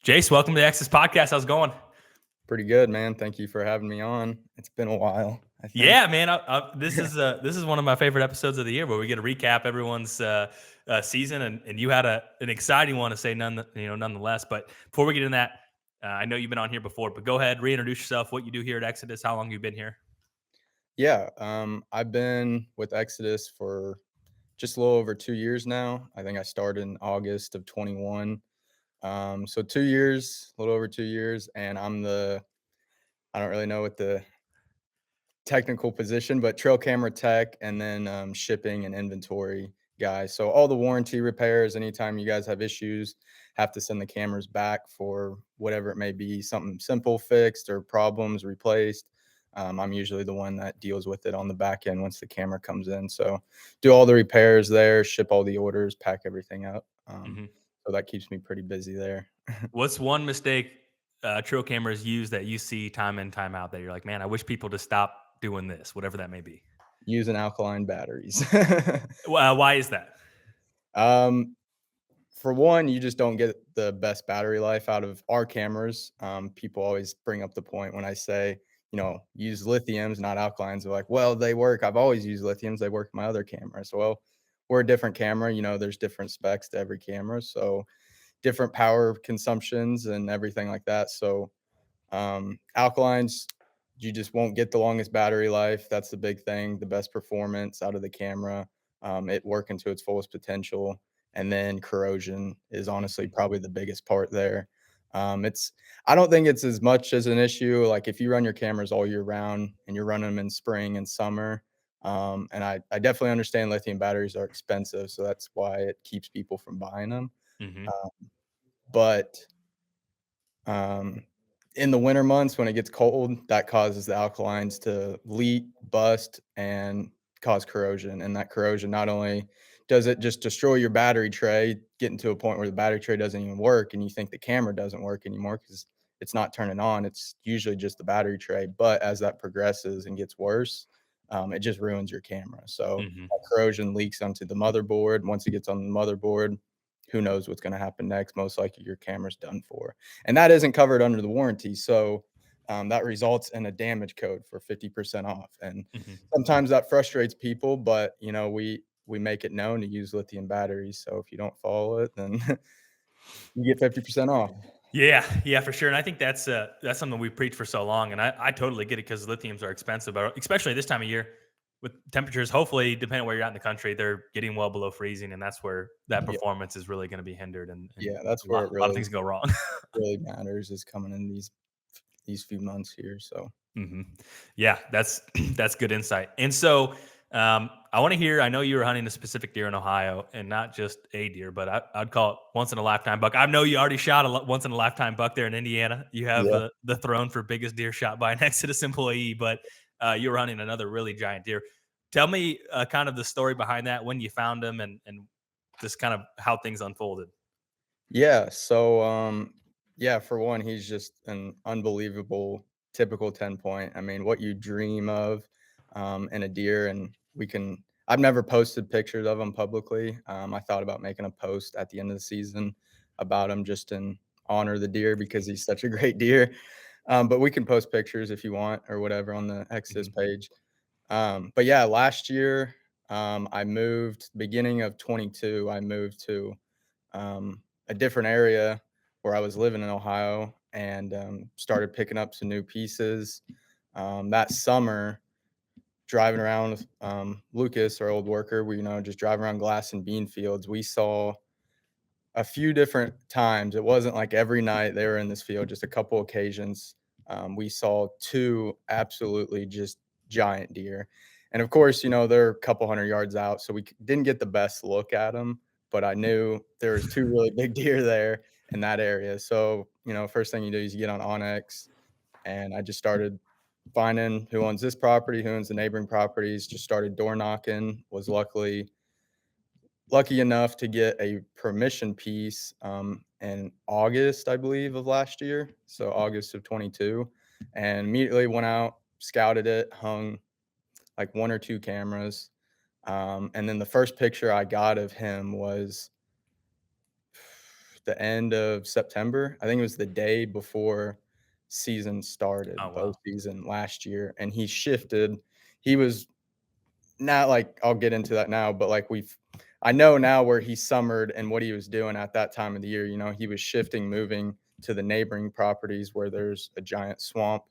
Jase, welcome to the Access Podcast. How's it going? Pretty good, man. Thank you for having me on. It's been a while, I think. Yeah, man. This is one of my favorite episodes of the year where we get to recap everyone's season, and you had an exciting one to say nonetheless. But before we get in that, I know you've been on here before, but go ahead, reintroduce yourself, what you do here at Exodus, how long you've been here. Yeah, I've been with Exodus for just a little over 2 years now. I think I started in August of 21. So 2 years, a little over 2 years, and I don't really know what the technical position, but trail camera tech and then shipping and inventory guy. So all the warranty repairs, anytime you guys have issues, have to send the cameras back for whatever it may be, something simple fixed or problems replaced. I'm usually the one that deals with it on the back end once the camera comes in. So do all the repairs there, ship all the orders, pack everything up. Mm-hmm. So that keeps me pretty busy there. What's one mistake trail cameras use that you see time in, time out that you're like, man, I wish people to stop doing this, whatever that may be? Using alkaline batteries. Why is that? um, For one, you just don't get the best battery life out of our cameras. People always bring up the point when I say, use lithiums, not alkalines. They're like, well, they work. I've always used lithiums. They work in my other cameras. Well, we're a different camera. There's different specs to every camera. So different power consumptions and everything like that. So alkalines, you just won't get the longest battery life. That's the big thing. The best performance out of the camera. It working to its fullest potential. And then corrosion is honestly probably the biggest part there. I don't think it's as much as an issue. Like if you run your cameras all year round and you're running them in spring and summer, and I definitely understand lithium batteries are expensive, so that's why it keeps people from buying them. Mm-hmm. But in the winter months when it gets cold, that causes the alkalines to leak, bust, and cause corrosion. And that corrosion not only does it just destroy your battery tray, getting to a point where the battery tray doesn't even work and you think the camera doesn't work anymore because it's not turning on. It's usually just the battery tray. But as that progresses and gets worse, it just ruins your camera. So Mm-hmm. that corrosion leaks onto the motherboard. Once it gets on the motherboard, who knows what's going to happen next? Most likely your camera's done for. And that isn't covered under the warranty. So that results in a damage code for 50% off. And Mm-hmm. sometimes that frustrates people, but we make it known to use lithium batteries. So if you don't follow it, then you get 50% off. Yeah, for sure. And I think that's something we preach for so long. And I totally get it because lithiums are expensive, but especially this time of year with temperatures, hopefully, depending on where you're at in the country, they're getting well below freezing. And that's where that Yeah, performance is really going to be hindered. And yeah, that's a where lot, it a lot of things go wrong. really matters is coming in these few months here. So Mm-hmm. Yeah, that's that's good insight. And so I want to hear. I know you were hunting a specific deer in Ohio, and not just a deer, but I'd call it once in a lifetime buck. I know you already shot a once in a lifetime buck there in Indiana. You have yeah. the throne for biggest deer shot by an Exodus employee, but you were hunting another really giant deer. Tell me kind of the story behind that, when you found him, and just kind of how things unfolded. Yeah. So, yeah, for one, he's just an unbelievable typical 10 point. I mean, what you dream of in a deer. And I've never posted pictures of him publicly. I thought about making a post at the end of the season about him just in honor of the deer because he's such a great deer. But we can post pictures if you want or whatever on the Exodus Mm-hmm. page. But yeah, last year, I moved, beginning of 22, I moved to a different area where I was living in Ohio and started picking up some new pieces. That summer, driving around with Lucas, our old worker, we just driving around glass and bean fields. We saw a few different times. It wasn't like every night they were in this field, just a couple occasions. We saw two absolutely just giant deer. And of course, they're a couple hundred yards out, so we didn't get the best look at them, but I knew there was two really big deer there in that area. So, first thing you do is you get on Onyx, and I just started finding who owns this property, who owns the neighboring properties, just started door knocking, was lucky enough to get a permission piece in August, I believe, of last year. So August of 22, and immediately went out, scouted it, hung like one or two cameras. And then the first picture I got of him was the end of September. I think it was the day before season Oh started, bow wow. season last year, and he shifted. He was not like I'll get into that now, but like I know now where he summered and what he was doing at that time of the year. He was shifting, moving to the neighboring properties where there's a giant swamp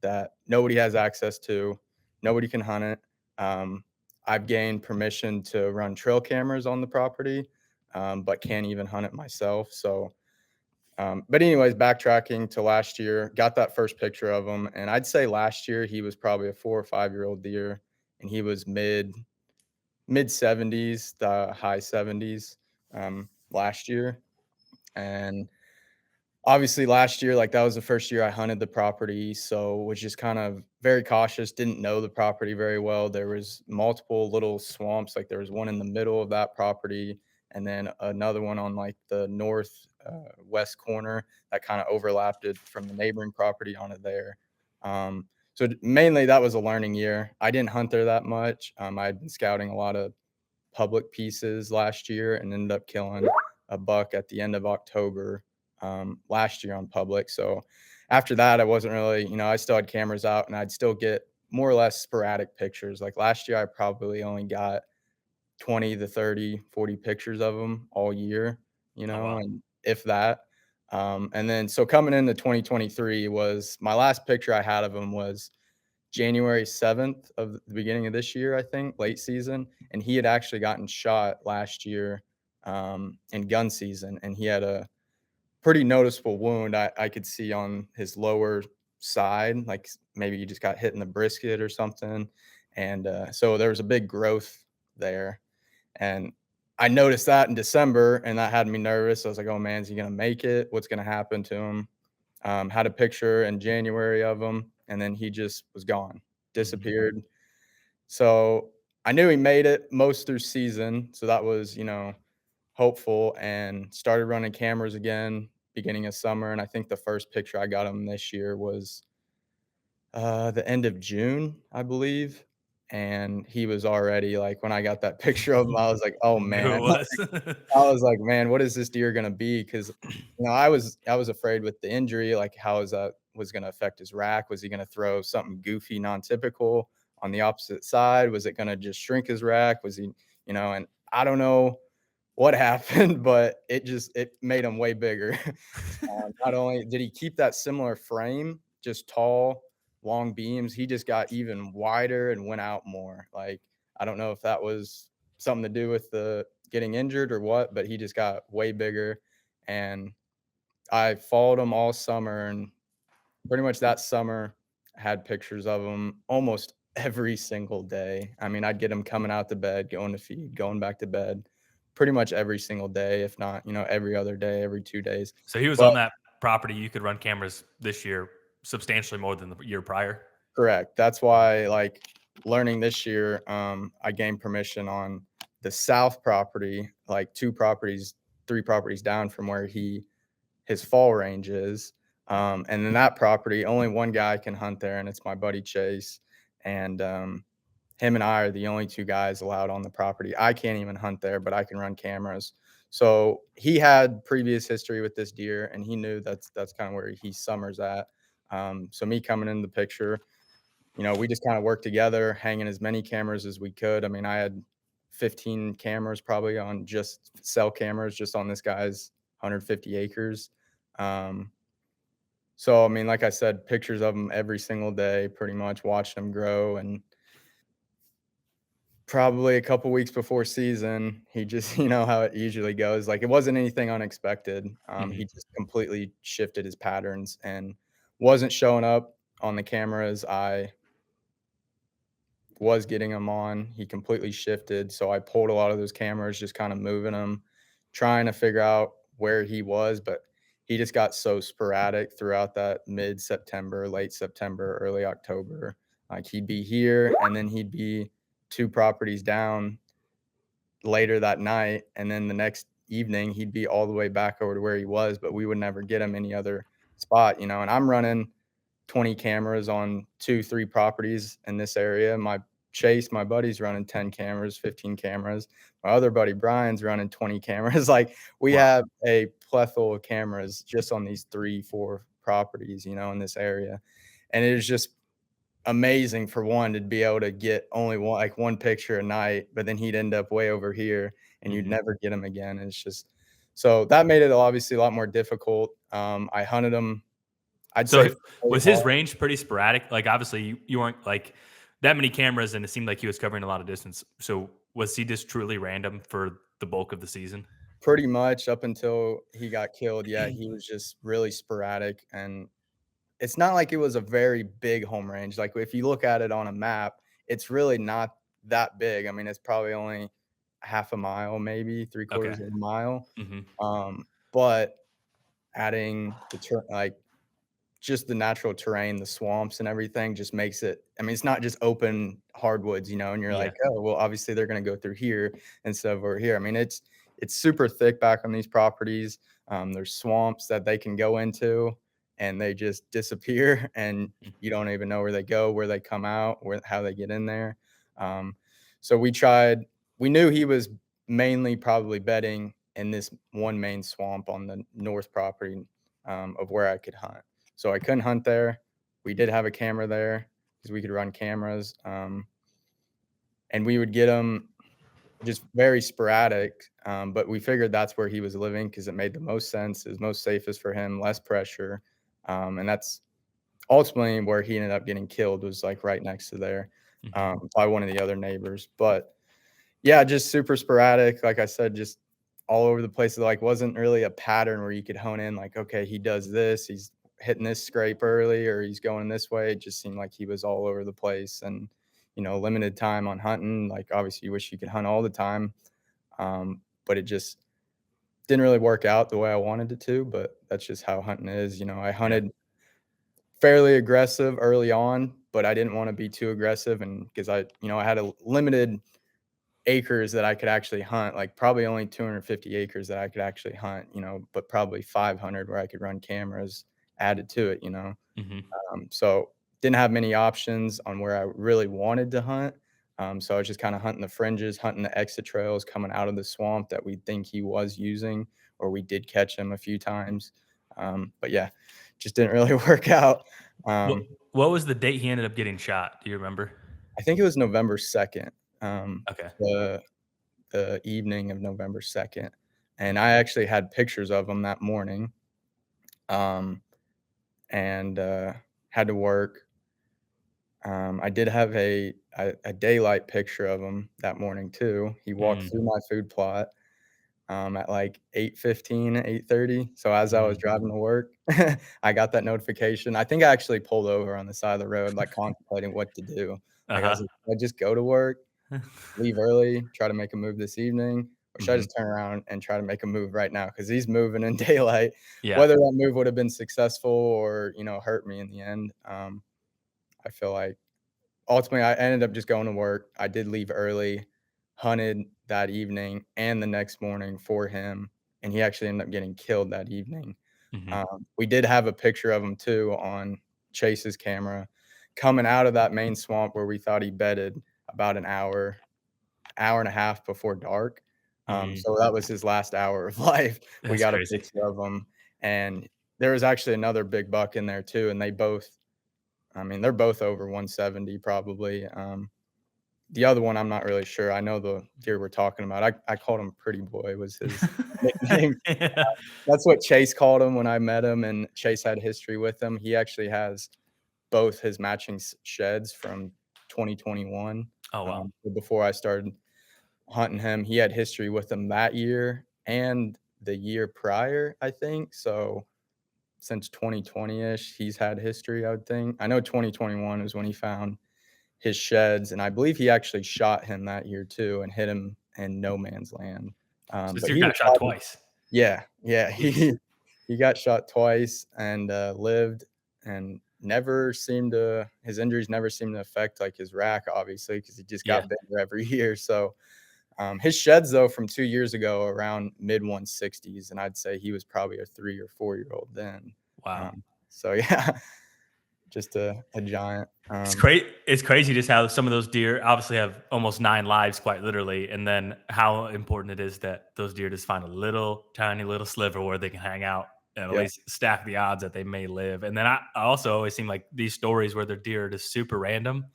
that nobody has access to, nobody can hunt it. Um, I've gained permission to run trail cameras on the property, but can't even hunt it myself. But anyways, backtracking to last year, got that first picture of him, and I'd say last year he was probably a 4 or 5 year old deer, and he was mid 70s, the high 70s last year. And obviously last year, like that was the first year I hunted the property, so was just kind of very cautious, didn't know the property very well. There was multiple little swamps, like there was one in the middle of that property and then another one on like the north west corner that kind of overlapped it from the neighboring property onto there. Mainly that was a learning year. I didn't hunt there that much. I had been scouting a lot of public pieces last year and ended up killing a buck at the end of October last year on public. So after that, I wasn't really, I still had cameras out and I'd still get more or less sporadic pictures. Like last year, I probably only got 20 to 30, 40 pictures of them all year, Oh wow. and if that. And then so coming into 2023 was my last picture I had of him was January 7th of the beginning of this year, I think, late season, and he had actually gotten shot last year, in gun season, and he had a pretty noticeable wound I could see on his lower side, like maybe he just got hit in the brisket or something, and, so there was a big growth there, and I noticed that in December, and that had me nervous. I was like, "Oh, man, is he gonna make it? What's gonna happen to him?" Had a picture in January of him, and then he just was gone, Hmm. disappeared. So I knew he made it most through season. So that was, hopeful and started running cameras again beginning of summer. And I think the first picture I got him this year was the end of June, I believe. And he was already like, when I got that picture of him, I was like, oh You knew man, it was. I was like, "Man, what is this deer gonna be?" Because I was afraid with the injury, like, how is that was gonna affect his rack. Was he gonna throw something goofy, non-typical on the opposite side? Was it gonna just shrink his rack? Was he and I don't know what happened, but it made him way bigger. Not only did he keep that similar frame, just tall, long beams, he just got even wider and went out more. Like, I don't know if that was something to do with the getting injured or what, but he just got way bigger. And I followed him all summer and pretty much that summer had pictures of him almost every single day. I mean, I'd get him coming out to bed, going to feed, going back to bed pretty much every single day, if not, every other day, every 2 days. So he was But on that property. You could run cameras this year substantially more than the year prior. correct. That's why, like, learning this year, I gained permission on the south property, like 2 properties, 3 properties down from where his fall range is. And then that property, only one guy can hunt there, and it's my buddy Chase. And him and I are the only 2 guys allowed on the property. I can't even hunt there, but I can run cameras. So he had previous history with this deer, and he knew that's kind of where he summers at. So me coming in the picture, we just kind of worked together, hanging as many cameras as we could. I mean, I had 15 cameras probably on just cell cameras, just on this guy's 150 acres. Um, so, I mean, like I said, pictures of him every single day, pretty much watching him grow. And probably a couple weeks before season, he just, how it usually goes. Like it wasn't anything unexpected. He Hmm. just completely shifted his patterns and wasn't showing up on the cameras I was getting him on. He completely shifted. So I pulled a lot of those cameras, just kind of moving them, trying to figure out where he was. But he just got so sporadic throughout that mid September, late September, early October. Like he'd be here and then he'd be 2 properties down later that night. And then the next evening, he'd be all the way back over to where he was, but we would never get him any other spot. And I'm running 20 cameras on 2, 3 properties in this area. My Chase, my buddy's running 10 cameras, 15 cameras. My other buddy Brian's running 20 cameras. Like we Wow. have a plethora of cameras just on these 3, 4 properties, in this area. And it is just amazing for one to be able to get only one picture a night, but then he'd end up way over here and you'd Mhm. never get him again. And it's just so that made it obviously a lot more difficult. I hunted him, I'd So say fairly was his hard. range pretty sporadic? Like obviously you weren't like that many cameras and it seemed like he was covering a lot of distance. So was he just truly random for the bulk of the season? Pretty much up until he got killed. Yeah, he was just really sporadic, and it's not like it was a very big home range. Like if you look at it on a map, it's really not that big. I mean, it's probably only half a mile, maybe three Okay. quarters of a mile. Mhm. But adding like just the natural terrain, the swamps and everything just makes it. I mean, it's not just open hardwoods, and you're Yeah. like, "Oh, well, obviously they're gonna go through here instead of over here." I mean, it's super thick back on these properties. There's swamps that they can go into and they just disappear and Mm. you don't even know where they go, where they come out, how they get in there. Um, so we knew he was mainly probably bedding in this one main swamp on the north property of where I could hunt. So I couldn't hunt there. We did have a camera there because we could run cameras, and we would get them just very sporadic. But we figured that's where he was living because it made the most sense. It was most safest for him, less pressure, and that's ultimately where he ended up getting killed. Was like right next to there, Mhm. by one of the other neighbors. But yeah, just super sporadic. Like I said, just all over the place. Like wasn't really a pattern where you could hone in. Like, okay, he does this. He's hitting this scrape early, or he's going this way. It just seemed like he was all over the place, and limited time on hunting. Like obviously, you wish you could hunt all the time, but it just didn't really work out the way I wanted it to. But that's just how hunting is. I Yeah. hunted fairly aggressive early on, but I didn't want to be too aggressive, and because I had a limited acres that I could actually hunt, like probably only 250 acres that I could actually hunt, but probably 500 where I could run cameras added to it. Mhm. So didn't have many options on where I really wanted to hunt. So I was just kind of hunting the fringes, hunting the exit trails coming out of the swamp that we think he was using, or we did catch him a few times. But yeah, just didn't really work out. What Um, what was the date he ended up getting shot? Do you remember? I think it was November 2nd. Um, Okay. the the evening of November 2nd, and I actually had pictures of him that morning, um, and, had to work. I did have a daylight picture of him that morning too. He walked Mm, through my food plot, at, like, 8:15, 8:30. So as I was mm. driving to work, I got that notification. I think I actually pulled over on the side of the road, like, contemplating what to do. Like, I was Uh-huh. like, "Should I just go to work? Leave early, try to make a move this evening, or should I Mhm. just turn around and try to make a move right now? Because he's moving in daylight. Yeah. Whether that move would have been successful or, hurt me in the end, I feel like ultimately I ended up just going to work. I did leave early, hunted that evening and the next morning for him, and he actually ended up getting killed that evening. Mhm. We did have a picture of him too on Chase's camera coming out of that main swamp where we thought he bedded about an hour and a half before dark. Mm. So that was his last hour of life. We That's got a crazy. picture of him, and there was actually another big buck in there too, and I mean, they're both over 170 probably. The other one, I'm not really sure. I know the deer we're talking about. I called him Pretty Boy was his nickname. Yeah. That's what Chase called him when I met him, and Chase had history with him. He actually has both his matching sheds from 2021. Oh, wow. Before I started hunting him. He had history with him that year and the year prior, I think. So since 2020-ish, he's had history, I would think. I know 2021 was when he found his sheds, and I believe he actually shot him that year too and hit him in no man's land. So this But dude he was got shot probably twice. yeah, yeah. Jeez. He got shot twice and lived and never seemed to his injuries never seemed to affect like his rack, obviously, because he just Yeah. got bigger every year. So his sheds, though, from 2 years ago, around mid 160s, and I'd say he was probably a 3 or 4-year-old then. Wow. So yeah, just a giant. It's crazy just how some of those deer obviously have almost 9 lives, quite literally, and then how important it is that those deer just find a little tiny little sliver where they can hang out and at Yeah. least stack the odds that they may live. And then I also always seem like these stories where their deer are just super random,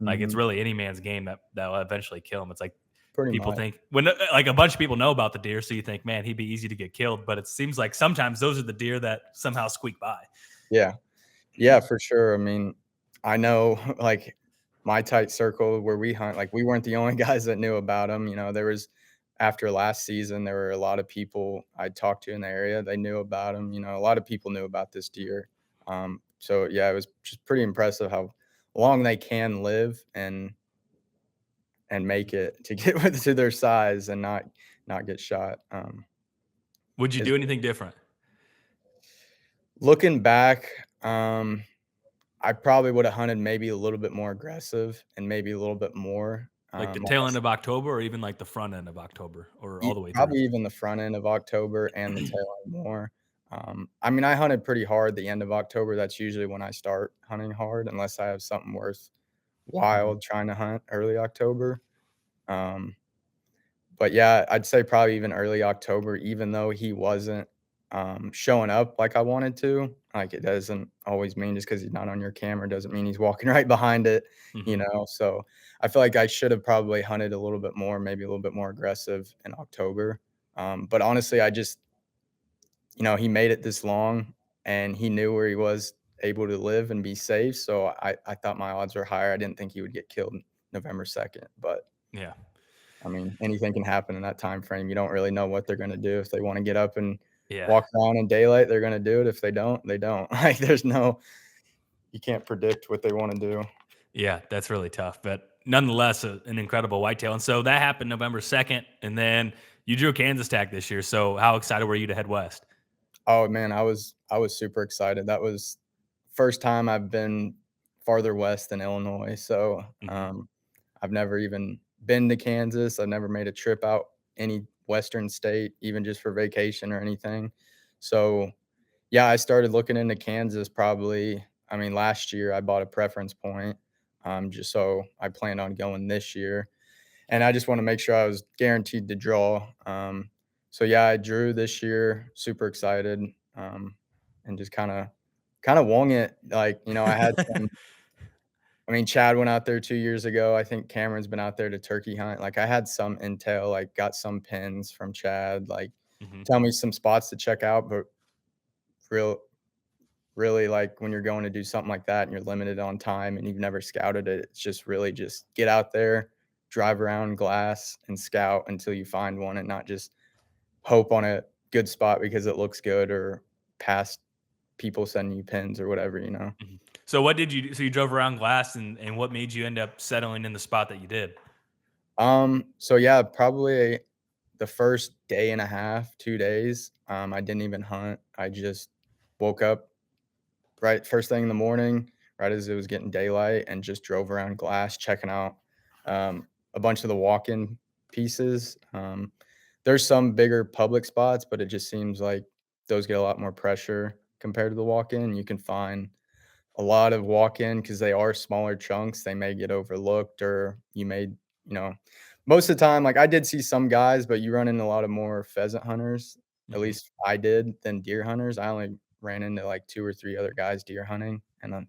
like it's Mhm. really any man's game that will eventually kill them. It's like Pretty people much. think when like a bunch of people know about the deer, so you think, man, he'd be easy to get killed. But it seems like sometimes those are the deer that somehow squeak by. Yeah. Yeah, for sure. I mean, I know, like, my tight circle where we hunt, like, we weren't the only guys that knew about him. There was after last season, there were a lot of people I talked to in the area, they knew about him. A lot of people knew about this deer. So, yeah, it was just pretty impressive how long they can live and make it to get to their size and not get shot. Would you Is do anything different? looking back, I probably would have hunted maybe a little bit more aggressive and maybe a little bit more. Like the tail end of October or even like the front end of October or all the way through? Probably even the front end of October and the tail end more. I mean, I hunted pretty hard the end of October. That's usually when I start hunting hard, unless I have something Mhm, worthwhile trying to hunt early October. Um, But yeah, I'd say probably even early October, even though he wasn't, showing up like I wanted to. Like, it doesn't always mean just because he's not on your camera doesn't mean he's walking right behind it, you mhm. know? So, I feel like I should have probably hunted a little bit more, maybe a little bit more aggressive in October. But honestly, I just he made it this long, and he knew where he was able to live and be safe, so I thought my odds were higher. I didn't think he would get killed November 2nd, but Yeah. I mean, anything can happen in that time frame. You don't really know what they're gonna do. If they wanna get up and Yeah. walk around in daylight, they're gonna do it. If they don't, they don't. Like, there's no you can't predict what they wanna do. Yeah, that's really tough, but nonetheless, an incredible whitetail. And so that happened November 2nd, and then you drew a Kansas tag this year. So how excited were you to head west? Oh, man, I was super excited. That was first time I've been farther west than Illinois, so, Mhm, I've never even been to Kansas. I've never made a trip out any western state, even just for vacation or anything. So, yeah, I started looking into Kansas probably I mean, last year I bought a preference point, just so I planned on going this year, and I just wanna make sure I was guaranteed to draw. So yeah, I drew this year, super excited, and just kinda wung it. Like, I had some I mean, Chad went out there 2 years ago. I think Cameron's been out there to turkey hunt. Like, I had some intel, like, got some pins from Chad, like, mhm, tell me some spots to check out, but real really, like, when you're going to do something like that and you're limited on time and you've never scouted it, it's just really just get out there, drive around glass, and scout until you find one and not just hope on a good spot because it looks good or past people sending you pins or whatever. mhm. So what did you do? So you drove around Glass, and what made you end up settling in the spot that you did? So yeah, probably the first day and a half, 2 days, I didn't even hunt. I just woke up right first thing in the morning, right as it was getting daylight, and just drove around Glass checking out, a bunch of the walk-in pieces. There's some bigger public spots, but it just seems like those get a lot more pressure compared to the walk-in. You can find a lot of walk-in because they are smaller chunks. They may get overlooked or you know most of the time, like, I did see some guys, but you run into a lot of more pheasant hunters, at Mhm. least I did, than deer hunters. I only ran into, like, 2 or 3 other guys deer hunting and then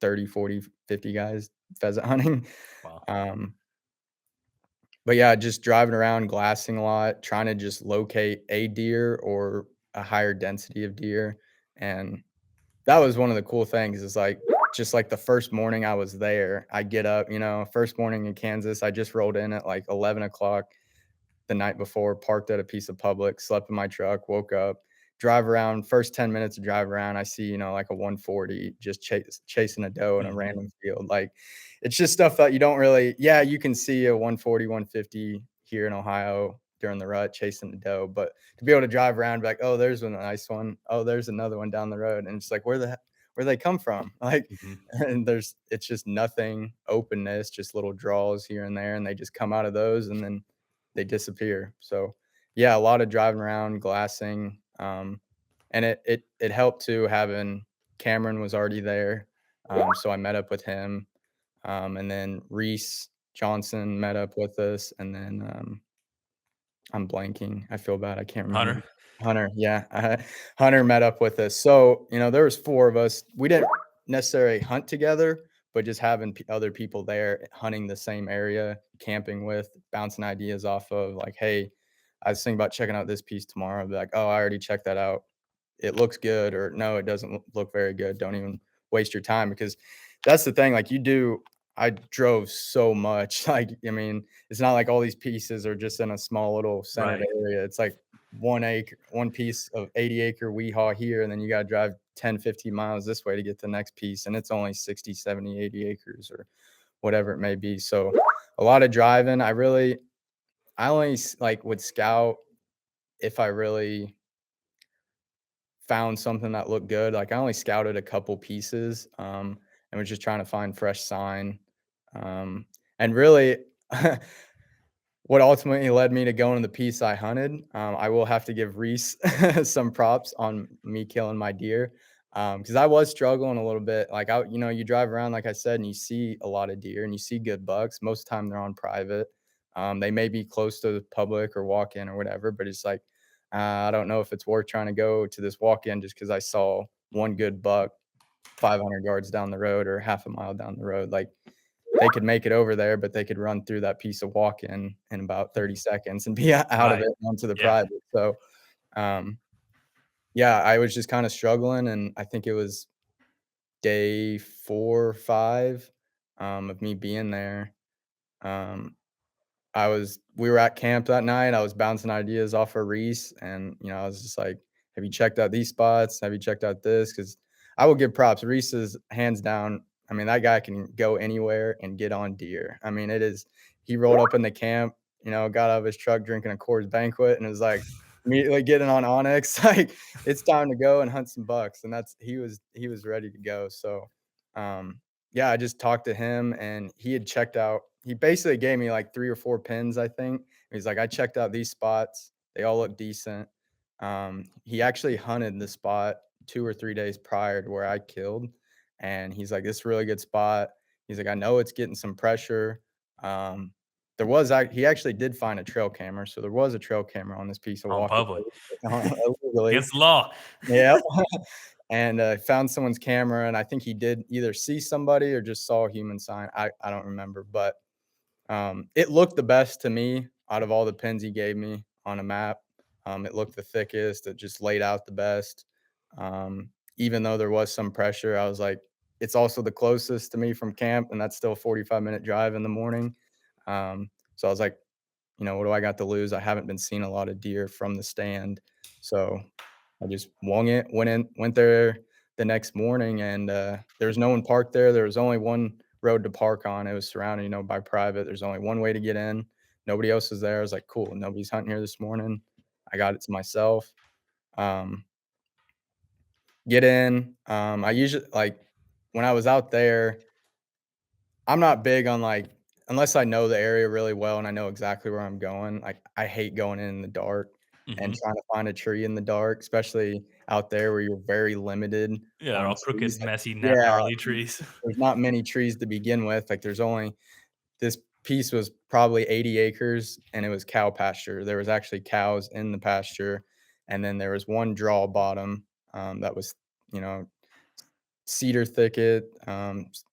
30, 40, 50 guys pheasant hunting. Wow. Um, but yeah, just driving around, glassing a lot, trying to just locate a deer or a higher density of deer, and that was one of the cool things is, like, just, like, the first morning I was there, I get up, first morning in Kansas, I just rolled in at, like, 11 o'clock the night before, parked at a piece of public, slept in my truck, woke up, drive around. First 10 minutes of drive around, I see, like a 140 just chasing a doe in a Mhm, random field. Like, it's just stuff that you don't really, yeah, you can see a 140, 150 here in Ohio during the rut chasing the doe, but to be able to drive around, be like, oh, there's a nice one. Oh, there's another one down the road. And it's like, where they come from? Like, mhm. and it's just nothing openness, just little draws here and there. And they just come out of those and then they disappear. So, yeah, a lot of driving around, glassing, and it helped too having Cameron was already there. So I met up with him, and then Reese Johnson met up with us, and then I'm blanking. I feel bad. I can't remember. Hunter. Hunter, yeah, Hunter met up with us. So there was four of us. We didn't necessarily hunt together, but just having other people there hunting the same area, camping with, bouncing ideas off of, like, hey, I was thinking about checking out this piece tomorrow. I'd be like, oh, I already checked that out. It looks good, or no, it doesn't look very good. Don't even waste your time, because that's the thing. Like, I drove so much. Like, I mean, it's not like all these pieces are just in a small little centered Right. area. It's like one piece of 80-acre weehaw here, and then you got to drive 10, 15 miles this way to get the next piece. And it's only 60, 70, 80 acres or whatever it may be. So a lot of driving. I only like would scout if I really found something that looked good. Like, I only scouted a couple pieces, and was just trying to find fresh sign. And really, what ultimately led me to going to the piece I hunted, I will have to give Reese some props on me killing my deer, because I was struggling a little bit. Like, you drive around, like I said, and you see a lot of deer and you see good bucks. Most of the time they're on private. They may be close to the public or walk in or whatever, but it's like, I don't know if it's worth trying to go to this walk in just because I saw one good buck 500 yards down the road or half a mile down the road. Like, they could make it over there, but they could run through that piece of walk in about 30 seconds and be out of Right. it onto the Yeah. private. So, um, yeah, I was just kind of struggling, and I think it was day 4 or 5, of me being there. Um, we were at camp that night. I was bouncing ideas off of Reese, and I was just like, "Have you checked out these spots? Have you checked out this?" Because I will give props. Reese is hands down. I mean, that guy can go anywhere and get on deer. I mean, it is. He rolled up in the camp, got out of his truck drinking a Coors Banquet, and was like immediately getting on Onyx. Like, it's time to go and hunt some bucks, and he was ready to go. So, yeah, I just talked to him, and he had checked out. He basically gave me like 3 or 4 pins, I think. He's like, "I checked out these spots. They all look decent." He actually hunted the spot 2 or 3 days prior to where I killed, and he's like, "This is a really good spot." He's like, "I know it's getting some pressure." Um, he actually did find a trail camera, so there was a trail camera on this piece of On walking public. illegally. Against the law. Yeah. And, found someone's camera, and I think he did either see somebody or just saw a human sign. I don't remember, but, it looked the best to me out of all the pins he gave me on a map. It looked the thickest. It just laid out the best. Even though there was some pressure, I was like, it's also the closest to me from camp, and that's still a 45-minute drive in the morning. So I was like, what do I got to lose? I haven't been seeing a lot of deer from the stand. So I just went there the next morning, and there was no one parked there. There was only one road to park on. It was surrounded, by private. There's only one way to get in. Nobody else is there. I was like, cool. Nobody's hunting here this morning. I got it to myself. Um, get in. I usually like when I was out there, I'm not big on, like, unless I know the area really well and I know exactly where I'm going. Like, I hate going in the dark and Mhm. trying to find a tree in the dark, especially out there where you're very limited Yeah, they're on all crooked, trees. Like, messy, yeah, gnarly trees. there's not many trees to begin with. Like, there's only this piece was probably 80 acres, and it was cow pasture. There was actually cows in the pasture, and then there was one draw bottom, that was, you know, cedar thicket,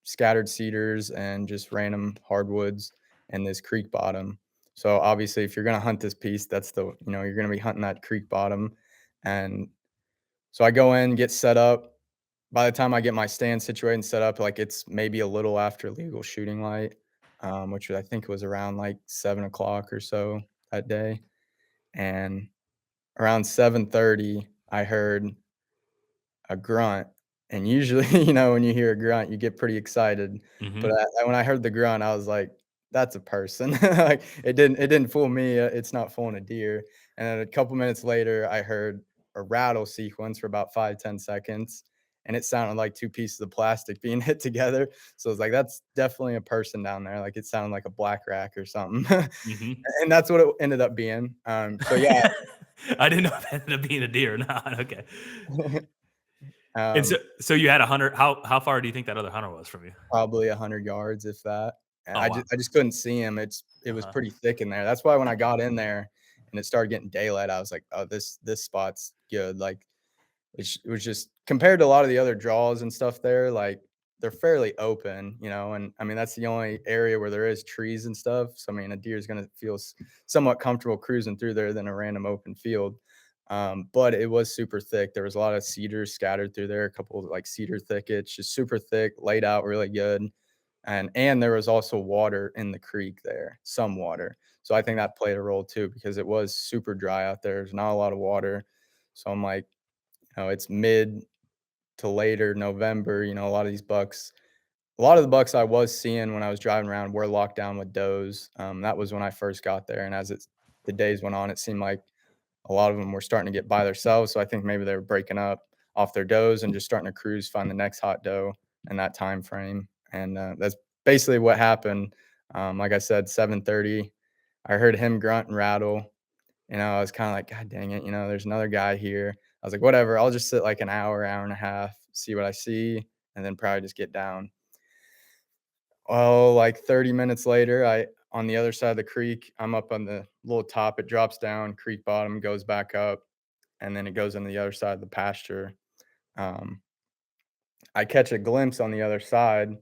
scattered cedars, and just random hardwoods and this creek bottom. So obviously, if you're gonna hunt this piece, you're gonna be hunting that creek bottom. And so I go in, get set up. By the time I get my stand situated and set up, like, it's maybe a little after legal shooting light, which I think was around like 7 o'clock or so that day. And around 7:30, I heard a grunt, and usually, when you hear a grunt, you get pretty excited, but Mhm. when I heard the grunt, I was like, "That's a person." Like, it didn't fool me, it's not fooling a deer, and then a couple minutes later, I heard a rattle sequence for about 5, 10 seconds, and it sounded like 2 pieces of plastic being hit together, so I was like, "That's definitely a person down there," like, it sounded like a black rack or something, Mhm. and that's what it ended up being, so yeah. I didn't know if it ended up being a deer or not. Okay. And so Um, so you had a hunter. How far do you think that other hunter was from you? Probably 100 yards, if that. And Oh, wow. I just couldn't see him. It was Uh-huh. pretty thick in there. That's why when I got in there and it started getting daylight, I was like, "Oh, this spot's good." Like, it was just compared to a lot of the other draws and stuff there, like, they're fairly open, and, I mean, that's the only area where there is trees and stuff, so, I mean, a deer is gonna feel somewhat comfortable cruising through there than a random open field, but it was super thick. There was a lot of cedars scattered through there, a couple of, like, cedar thickets, just super thick, laid out really good, and there was also water in the creek there, some water, so I think Mhm. that played a role too because it was super dry out there. There's not a lot of water, so I'm like, it's mid to later November, a lot of the bucks I was seeing when I was driving around were locked down with does. That was when I first got there, and the days went on, it seemed like a lot of them were starting to get by themselves. So I think maybe they were breaking up off their does and just starting to cruise, find the next hot doe in that time frame. And that's basically what happened. Like I said, 7:30, I heard him grunt and rattle. I was kind of like, God dang it, there's another guy here. I was like, whatever, I'll just sit like an hour, hour and a half, see what I see, and then probably just get down. Oh, like 30 minutes later, on the other side of the creek, I'm up on the little top, it drops down, creek bottom goes back up, and then it goes into the other side of the pasture. Um, I catch a glimpse on the other side,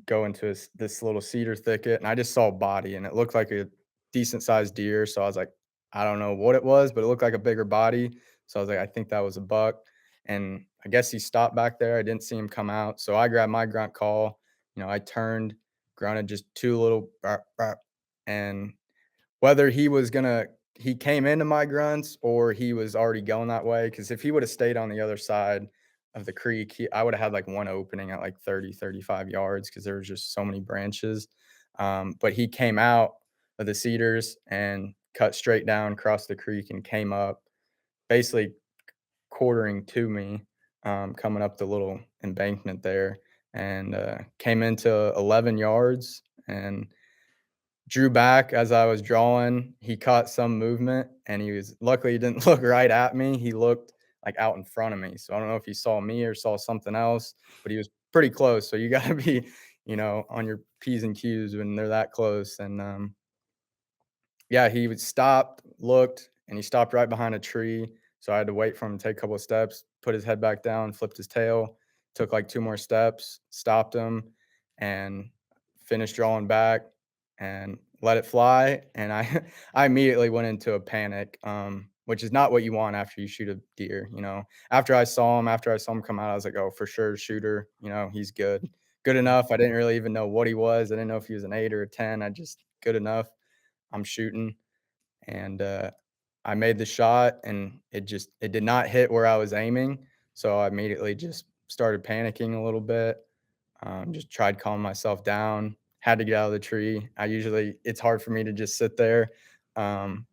go into this little cedar thicket, and I just saw a body, and it looked like a decent sized deer. So I was like, I don't know what it was, but it looked like a bigger body. So I was like, I think that was a buck. And I guess he stopped back there. I didn't see him come out. So I grabbed my grunt call. I turned, grunted just two little bark, bark, and whether he came into my grunts or he was already going that way. Because if he woulda stayed on the other side of the creek, I woulda had, like, one opening at, like, 30, 35 yards because there was just so many branches, but he came out of the cedars and cut straight down, crossed the creek, and came up, basically quartering to me, coming up the little embankment there, and, came into 11 yards and drew back as I was drawing. He caught some movement and luckily he didn't look right at me. He looked like out in front of me. So I don't know if he saw me or saw something else, but he was pretty close. So you got to be, on your P's and Q's when they're that close. And yeah, he would stopped, looked, and he stopped right behind a tree. So I had to wait for him to take a couple of steps, put his head back down, flipped his tail, took like two more steps, stopped him, and finished drawing back and let it fly. And I I immediately went into a panic, which is not what you want after you shoot a deer. After I saw him come out, I was like, oh, for sure, shooter. He's good, good Mhm. enough. I didn't really even know what he was. I didn't know if he was an 8 or a 10. I just good enough. I'm shooting, and I made the shot, and it did not hit where I was aiming. So I immediately just started panicking a little bit. Just tried calming myself down. Had to get out of the tree. It's hard for me to just sit there um,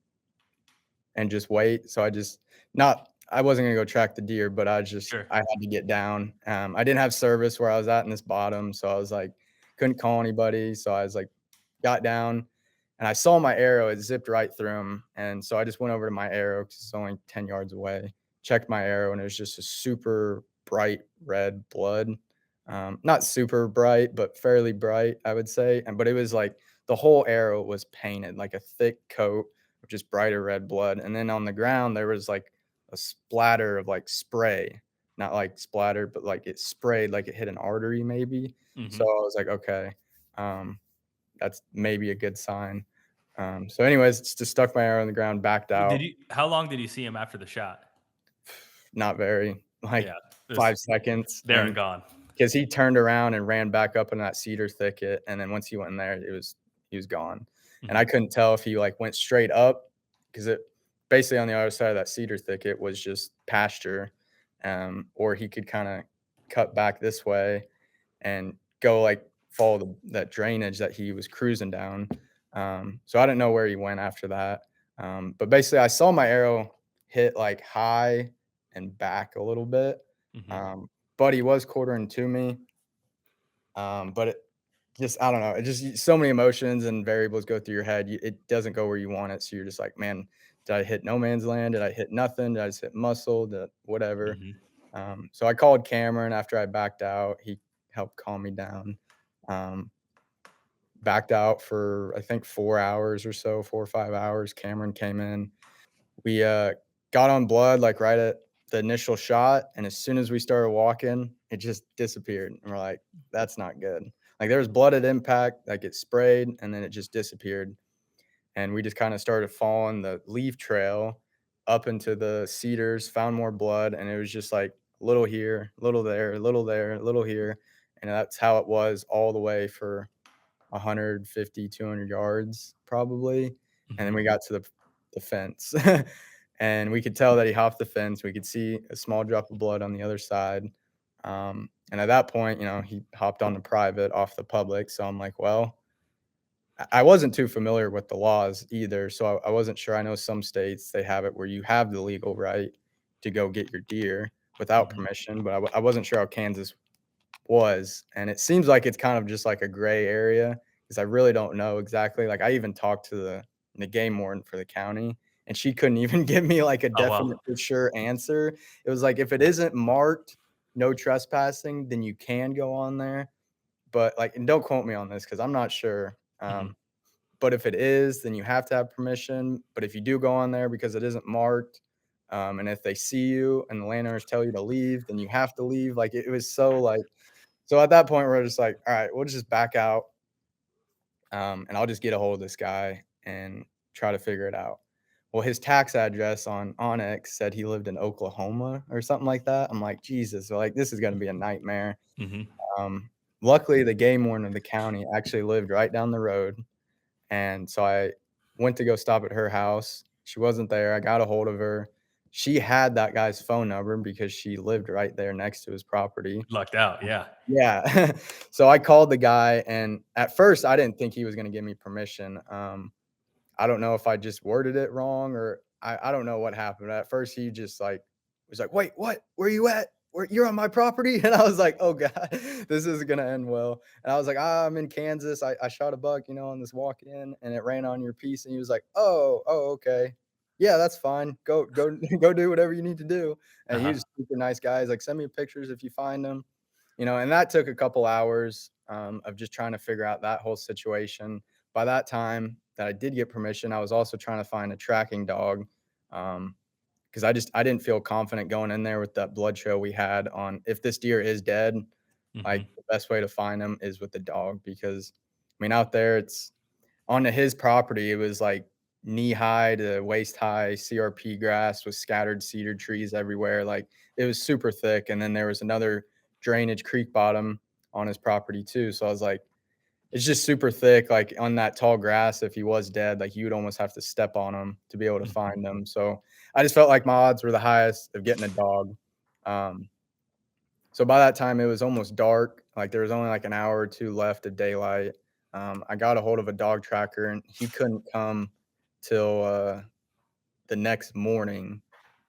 and just wait. So I wasn't gonna go track the deer, but Sure. I had to get down. I didn't have service where I was at in this bottom, so I was like, couldn't call anybody. So I was like, got down, and I saw my arrow. It zipped right through him, and so I just went over to my arrow because it's only 10 yards away. Checked my arrow, and it was just a super bright red blood. Not super bright, but fairly bright, I would say. But it was like the whole arrow was painted like a thick coat of just brighter red blood. And then on the ground, there was like a splatter of like spray, not like splatter, but like it sprayed like it hit an artery, maybe. So Mhm. I was like, okay, um, that's maybe a good sign. So, anyways, just stuck my arrow in the ground, backed Did out. you how long did you see him after the shot? Not very, like Yeah, just 5 seconds. there and And gone. because he turned around and ran back up in that cedar thicket, and then once he went in there, he was gone, and I Mhm. couldn't tell if he, like, went straight up because it basically on the other side of that cedar thicket was just pasture, or he could kinda cut back this way and go, like, follow that drainage that he was cruising down, so I didn't know where he went after that, but basically, I saw my arrow hit, like, high and back a little bit, Mhm. um, but he was quartering to me, but it just I don't know, it just so many emotions and variables go through your head, it doesn't go where you want it, so you're just like, "Man, did I hit no man's land? Did I hit nothing? Did I just hit muscle? Whatever?" Mhm. So I called Cameron after I backed out. He helped calm me down. Um, Backed out for I think 4 hours or so, 4 or 5 hours. Cameron came in. We, got on blood, like, right at the initial shot, and as soon as we started walking, it just disappeared, and we're like, "That's not good." Like, there was blood at impact, like, it sprayed, and then it just disappeared, and we just kinda started following the leaf trail up into the cedars, found more blood, and it was just, like, a little here, a little there, a little there, a little here, and that's how it was all the way for 150, 200 yards probably, and then Mhm. we got to the fence, and we could tell that he hopped the fence. We could see a small drop of blood on the other side, and at that point, he hopped on the private off the public, so I'm like, "Well." I wasn't too familiar with the laws either, so I wasn't sure. I know some states, they have it where you have the legal right to go get your deer without Mhm. permission, but I wasn't sure how Kansas was, and it seems like it's kind of just like a gray area because I really don't know exactly. Like, I even talked to the game warden for the county, and she couldn't even give me, like, a Oh, wow. definite for sure answer. It was like, if it isn't marked "no trespassing," then you can go on there, but, like, and don't quote me on this because 'cause I'm not sure, Mhm. but if it is, then you have to have permission, but if you do go on there because it isn't marked, and if they see you and the landowners tell you to leave, then you have to leave. Like, it was so, like, so at that point, we're just like, "All right, we'll just back out, and I'll just get a hold of this guy and try to figure it out." Well, his tax address on Onyx said he lived in Oklahoma or something like that. I'm like, "Jesus," so, like, this is gonna be a nightmare. Mhm. Um, Luckily, the game warden of the county actually lived right down the road, and so I went to go stop at her house. She wasn't there. I got a hold of her. She had that guy's phone number because she lived right there next to his property. Lucked out, yeah. Yeah. So I called the guy, and at first, I didn't think he was gonna give me permission. I don't know if I just worded it wrong or I don't know what happened. At first, he just, like, was like, "Wait, what? Where you at? Where you're on my property?" And I was like, "Oh god, this isn't gonna end well." And I was like, I'm in Kansas. I shot a buck, on this walk-in, and it ran on your piece." And he was like, "Oh, okay. Yeah, that's fine. Go go do whatever you need to do." And he Uh-huh. was a super nice guy. He's like, "Send me pictures if you find them." And that took a couple hours, of just trying to figure out that whole situation. By that time that I did get permission, I was also trying to find a tracking dog, because I didn't feel confident going in there with that blood trail we had on if this deer is dead, like, Mhm. the best way to find him is with the dog because, I mean, out there, it's onto his property, it was, like, knee-high to waist-high CRP grass with scattered cedar trees everywhere, like, it was super thick, and then there was another drainage creek bottom on his property too, so I was like, it's just super thick, like, on that tall grass, if he was dead, like, you would almost have to step on him to be able to Mhm. find him, so I just felt like my odds were the highest of getting a dog. um, so by that time, it was almost dark, like, there was only, like, an hour or 2 left of daylight. I got a hold of a dog tracker, and he couldn't come till, the next morning,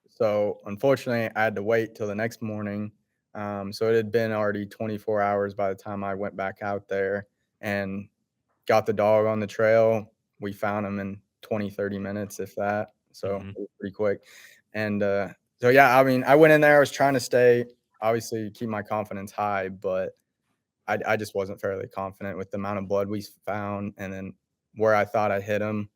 so, unfortunately, I had to wait till the next morning, so it had been already 24 hours by the time I went back out there, and got the dog on the trail. We found him in 20, 30 minutes, if that. So Mhm. it was pretty quick. And so, yeah, I mean, I went in there. I was trying to stay, obviously, keep my confidence high, but I just wasn't fairly confident with the amount of blood we found. And then where I thought I hit him,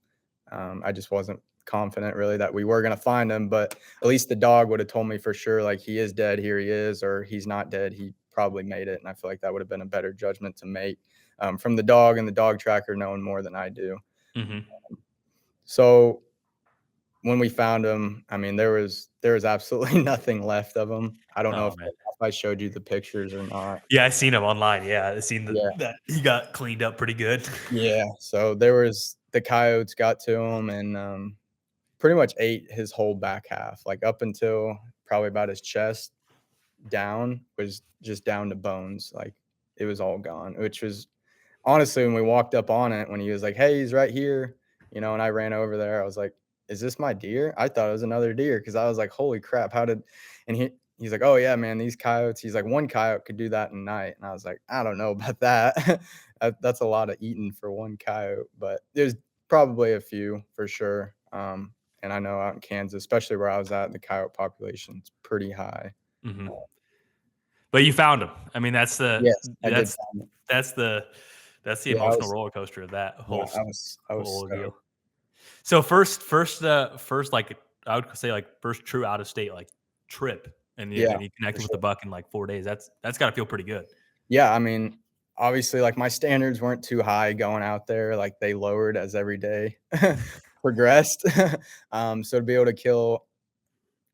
I just wasn't confident really that we were going to find him. But at least the dog would have told me for sure, like, he is dead, here he is, or he's not dead, he probably made it. And I feel like that would have been a better judgment to make, from the dog and the dog tracker knowing more than I do. Mhm. So when we found him, I mean, there was absolutely nothing left of him. I don't know Oh, if man. I showed you the pictures or not. Yeah, I seen him online, yeah, I seen Yeah. that he got cleaned up pretty good. Yeah. So there was the coyotes got to him and pretty much ate his whole back half, like up until probably about his chest down was just down to bones. Like it was all gone, which was honestly, when we walked up on it, when he was like, "Hey, he's right here," and I ran over there, I was like, "Is this my deer?" I thought it was another deer because I was like, "Holy crap, how did?" And he's like, "Oh yeah, man, these coyotes." He's like, "One coyote could do that in night," and I was like, "I don't know about that." That's a lot of eating for one coyote, but there's probably a few for sure. And I know out in Kansas, especially where I was at, the coyote population's pretty high. Hmm. But you found him. I mean, Yes, I did that's find it. that's the that's the Yeah, emotional roller coaster of that yeah, I was whole ordeal. stoked. So first like I would say like first true out of state like trip, Yeah, and you for connected with the sure. buck in like 4 days. That's got to feel pretty good. Yeah, I mean, obviously, like, my standards weren't too high going out there, like, they lowered as every day progressed. So to be able to kill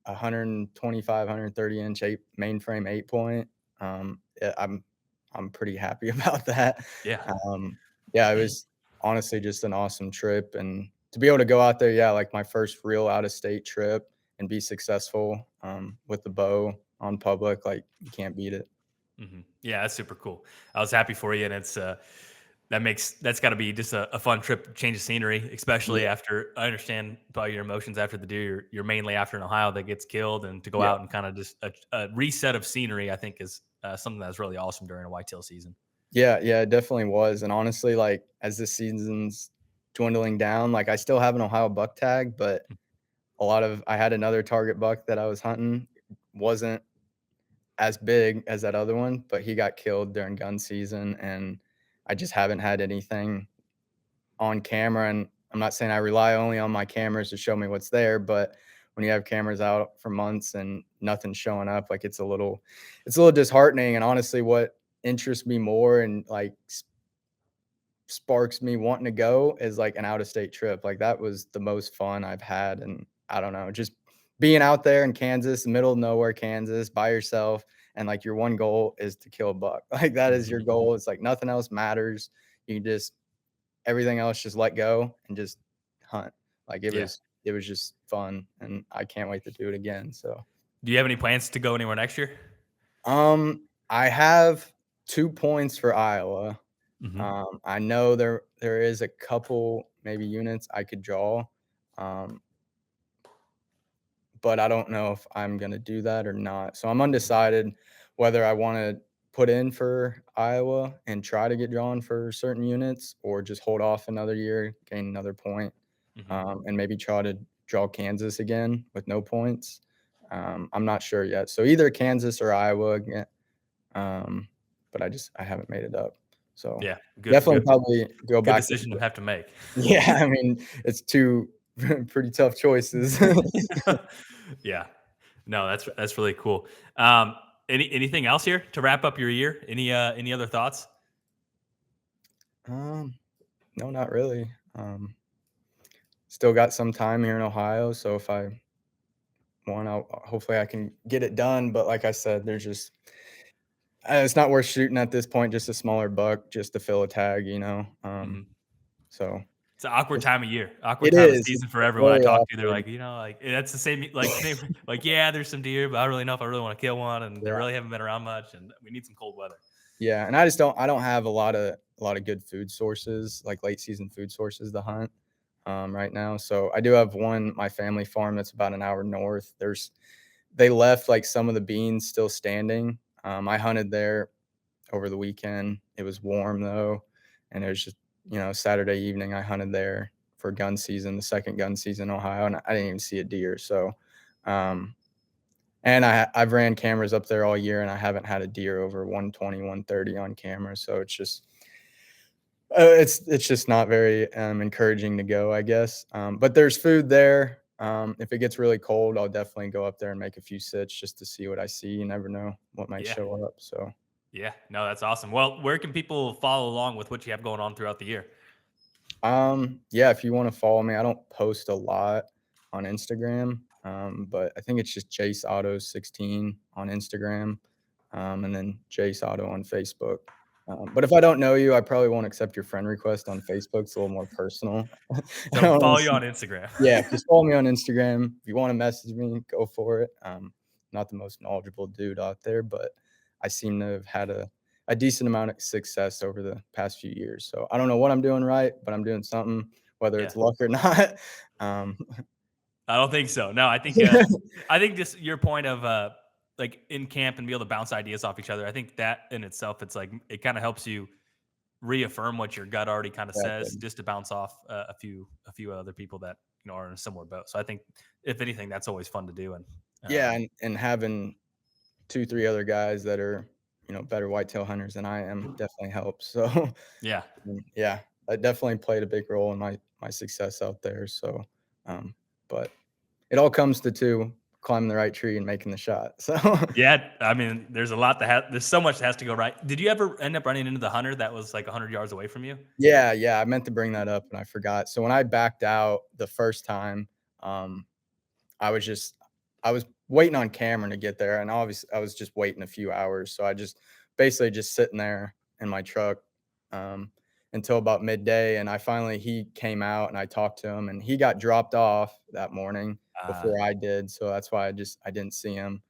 125, 130-inch 8 mainframe 8 point, yeah, I'm pretty happy about that. Yeah. Um, yeah, it was honestly just an awesome trip, and to be able to go out there, yeah, like, my first real out-of-state trip and be successful, with the bow on public, like, you can't beat it. Yeah, that's super cool. I was happy for you, and that's got to be just a fun trip, change of scenery, especially Yeah, after I understand probably your emotions after the deer. You're mainly after an Ohio that gets killed, and to go yeah. out and kind of just a reset of scenery, I think is something that's really awesome during a whitetail season. Yeah, yeah, it definitely was, and honestly, like, as the season's dwindling down, like, I still have an Ohio buck tag, but a lot of I had another target buck that I was hunting, wasn't as big as that other one, but he got killed during gun season, and I just haven't had anything on camera, and I'm not saying I rely only on my cameras to show me what's there, but when you have cameras out for months and nothing's showing up, like, it's a little disheartening, and honestly, what interests me more and, like, sparks me wanting to go is like an out of state trip. Like that was the most fun I've had. And I don't know, just being out there in Kansas, middle of nowhere, Kansas by yourself. And like your one goal is to kill a buck. Like that is your Hmm. goal. It's like nothing else matters. You can just, everything else just let go and just hunt. Like Yeah. it was just fun. And I can't wait to do it again. So, Do you have any plans to go anywhere next year? I have 2 points for Iowa. Hmm. I know there is a couple maybe units I could draw, um, but I don't know if I'm gonna do that or not. So I'm undecided whether I wanna put in for Iowa and try to get drawn for certain units or just hold off another year, gain another point, Hmm. and maybe try to draw Kansas again with no points. I'm not sure yet. So either Kansas or Iowa again, um, but I haven't made it up. So Yeah. definitely probably go Good back to decision to have to make. yeah, I mean, it's 2 pretty tough choices. Yeah. No, that's really cool. Anything else here to wrap up your year? Any other thoughts? Um, no, not really. Still got some time here in Ohio, so if I want, I'll hopefully I can get it done, but like I said, there's just it's not worth shooting at this point, just a smaller buck just to fill a tag, you know? Mhm. So It's an awkward it's time of year, awkward it time of is, season for it's everyone I very talk to. They're awkward. like, like that's the same, like same, like yeah, there's some deer, but I don't really know if I really want to kill one, and they Yeah. really haven't been around much, and we need some cold weather. Yeah, and I don't have a lot of good food sources, like late season food sources to hunt, right now. So I do have one, my family farm that's about an hour north. They left like some of the beans still standing. I hunted there over the weekend. It was warm though, and it was just Saturday evening. I hunted there for gun season, the second gun season in Ohio, and I didn't even see a deer. So, um, and I've ran cameras up there all year, and I haven't had a deer over 120, 130 on camera. So it's just not very encouraging to go, I guess. But there's food there. If it gets really cold, I'll definitely go up there and make a few sits just to see what I see. You never know what might Yeah, show up. So, yeah, no, that's awesome. Well, where can people follow along with what you have going on throughout the year? yeah, if you want to follow me, I don't post a lot on Instagram, but I think it's just Jase Auto 16 on Instagram, and then Jase Auto on Facebook. But if I don't know you, I probably won't accept your friend request on Facebook. It's a little more personal. I So don't wanna follow you see on Instagram. yeah, just follow me on Instagram. If you wanna message me, go for it. Not the most knowledgeable dude out there, but I seem to have had a decent amount of success over the past few years. So I don't know what I'm doing right, but I'm doing something, whether Yeah, it's luck or not. Um, I don't think so. No, I think just your point of like in camp and be able to bounce ideas off each other. I think that in itself, it's like it kind of helps you reaffirm what your gut already kind of says, exactly. just to bounce off a few other people that are in a similar boat. So I think if anything, that's always fun to do. And Yeah, um, and having 2, 3 other guys that are, better whitetail hunters than I am definitely helps. So, Yeah. yeah, that definitely played a big role in my success out there. So, um, but it all comes to 2, climbing the right tree and making the shot. So, Yeah, I mean, there's a lot there's so much that has to go right. Did you ever end up running into the hunter that was like 100 yards away from you? yeah, yeah, I meant to bring that up and I forgot. So when I backed out the first time, um, I was just I was waiting on Cameron to get there, and obviously I was just waiting a few hours. So I just basically just sitting there in my truck um, until about midday, and he came out and I talked to him, and he got dropped off that morning Uh, before I did. So that's why I didn't see him.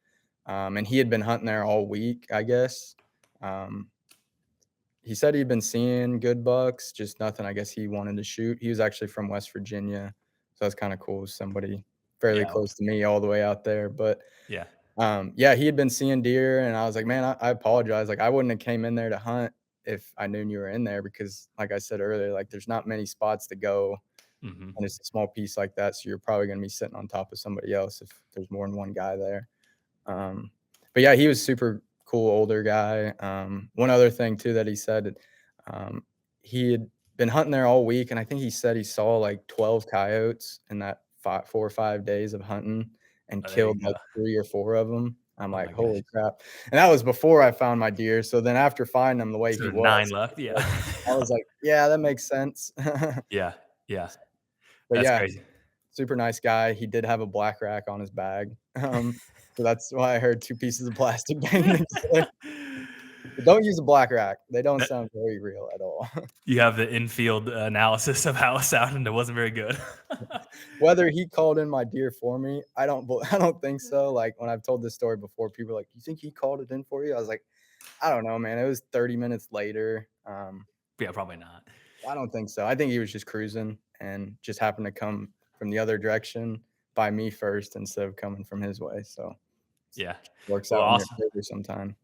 And he had been hunting there all week, I guess. Um, he said he'd been seeing good bucks, just nothing I guess he wanted to shoot. He was actually from West Virginia, so that's kinda cool, somebody fairly yeah, close to me all the way out there, but, yeah. yeah, he had been seeing deer, and I was like, "Man, I apologize, like, I wouldn't have came in there to hunt if I knew you were in there," because like I said earlier, like, there's not many spots to go, Mhm. and it's a small piece like that, so you're probably gonna be sitting on top of somebody else if there's more than one guy there. Um, but yeah, he was super cool older guy. One other thing too that he said, um, he had been hunting there all week, and I think he said he saw like 12 coyotes in that 4 or 5 days of hunting and Oh, there you killed go. like 3 or 4 of them. I'm Oh like, my gosh. holy crap! And that was before I found my deer. So then after finding him the way he So 9 was, left, yeah. I was like, yeah, that makes sense. Yeah, yeah. But That's yeah, crazy. super nice guy. He did have a black rack on his bag. So that's why I heard 2 pieces of plastic banging together. But don't use a black rack. They don't That sound very real at all. you have the infield analysis of how it sounded, and it wasn't very good. Whether he called in my deer for me, I don't think so. Like, when I've told this story before, people are like, "You think he called it in for you?" I was like, "I don't know, man. It was 30 minutes later." Yeah, probably not. I don't think so. I think he was just cruising and just happened to come from the other direction by me first instead of coming from his way, so Yeah. works Well, out in your awesome. favor sometime.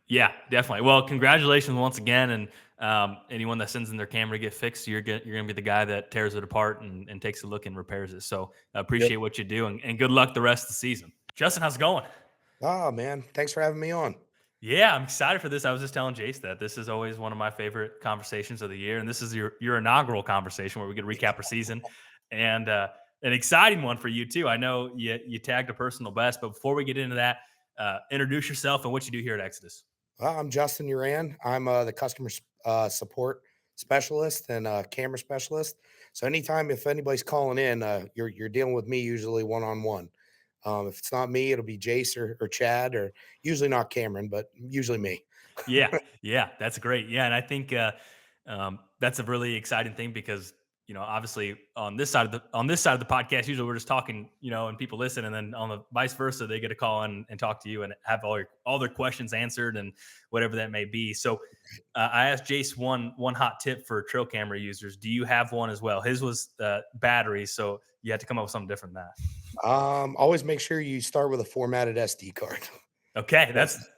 Yeah, definitely. Well, congratulations once again, and anyone that sends in their camera to get fixed, you're gonna be the guy that tears it apart and takes a look and repairs it. So I Yep. appreciate what you do, and good luck the rest of the season. Justin, how's it going? Oh, man. Thanks for having me on. Yeah, I'm excited for this. I was just telling Jase that this is always one of my favorite conversations of the year, and this is your inaugural conversation where we get to recap our season, and an exciting one for you too. I know you tagged a personal best, but before we get into that, introduce yourself and what you do here at Exodus. I'm Justin Yuran. I'm the customer support specialist and camera specialist. So anytime if anybody's calling in, you're dealing with me usually one on one. If it's not me, it'll be Jase or Chad, or usually not Cameron, but usually me. Yeah, yeah, that's great. Yeah, and I think that's a really exciting thing because obviously on this side of the podcast, usually we're just talking, and people listen, and then on the vice versa, they get a call in and talk to you and have all their questions answered and whatever that may be. So I asked Jace one hot tip for trail camera users. Do you have one as well? His was batteries, so you had to come up with something different than that. Always make sure you start with a formatted SD card. Okay, That's that's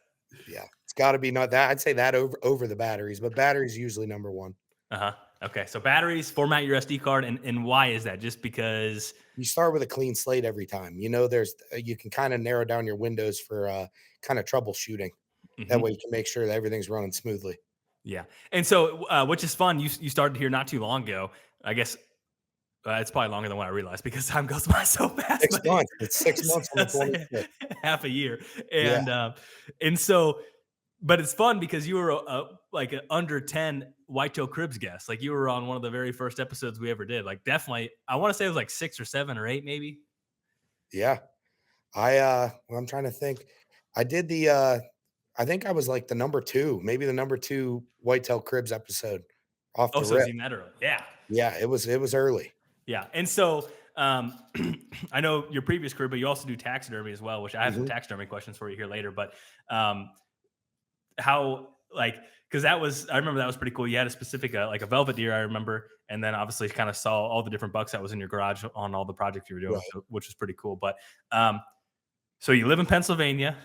yeah. It's got to be not that. I'd say that over the batteries, but batteries usually number one. uh-huh. Okay, so batteries, format your SD card, and why is that? Just because You start with a clean slate every time. There's you can kind of narrow down your windows for kind of troubleshooting. That Mhm. way you can make sure that everything's running smoothly. Yeah, and so, which is fun. You started here not too long ago. I guess it's probably longer than what I realized because time goes by so fast. 6 But months. It's 6 months on the it's 25th. half a year, Yeah. and so, but it's fun because you were like an under 10 Whitetail Cribs guest. Like you were on one of the very first episodes we ever did. Like definitely, I want to say it was like 6 or 7 or 8, maybe. Yeah. Well, I'm trying to think. I did I think I was like the number 2, maybe the number 2 Whitetail Cribs episode off Oh, the so it was rip. even that early. Yeah. Yeah, it was early. Yeah, and so I know your previous career, but you also do taxidermy as well, which I have some Mhm. taxidermy questions for you here later. But um, how like because I remember that was pretty cool. You had a specific like a velvet deer, I remember, and then obviously kind of saw all the different bucks that was in your garage on all the projects you were doing, Right. which was pretty cool. But um, so you live in Pennsylvania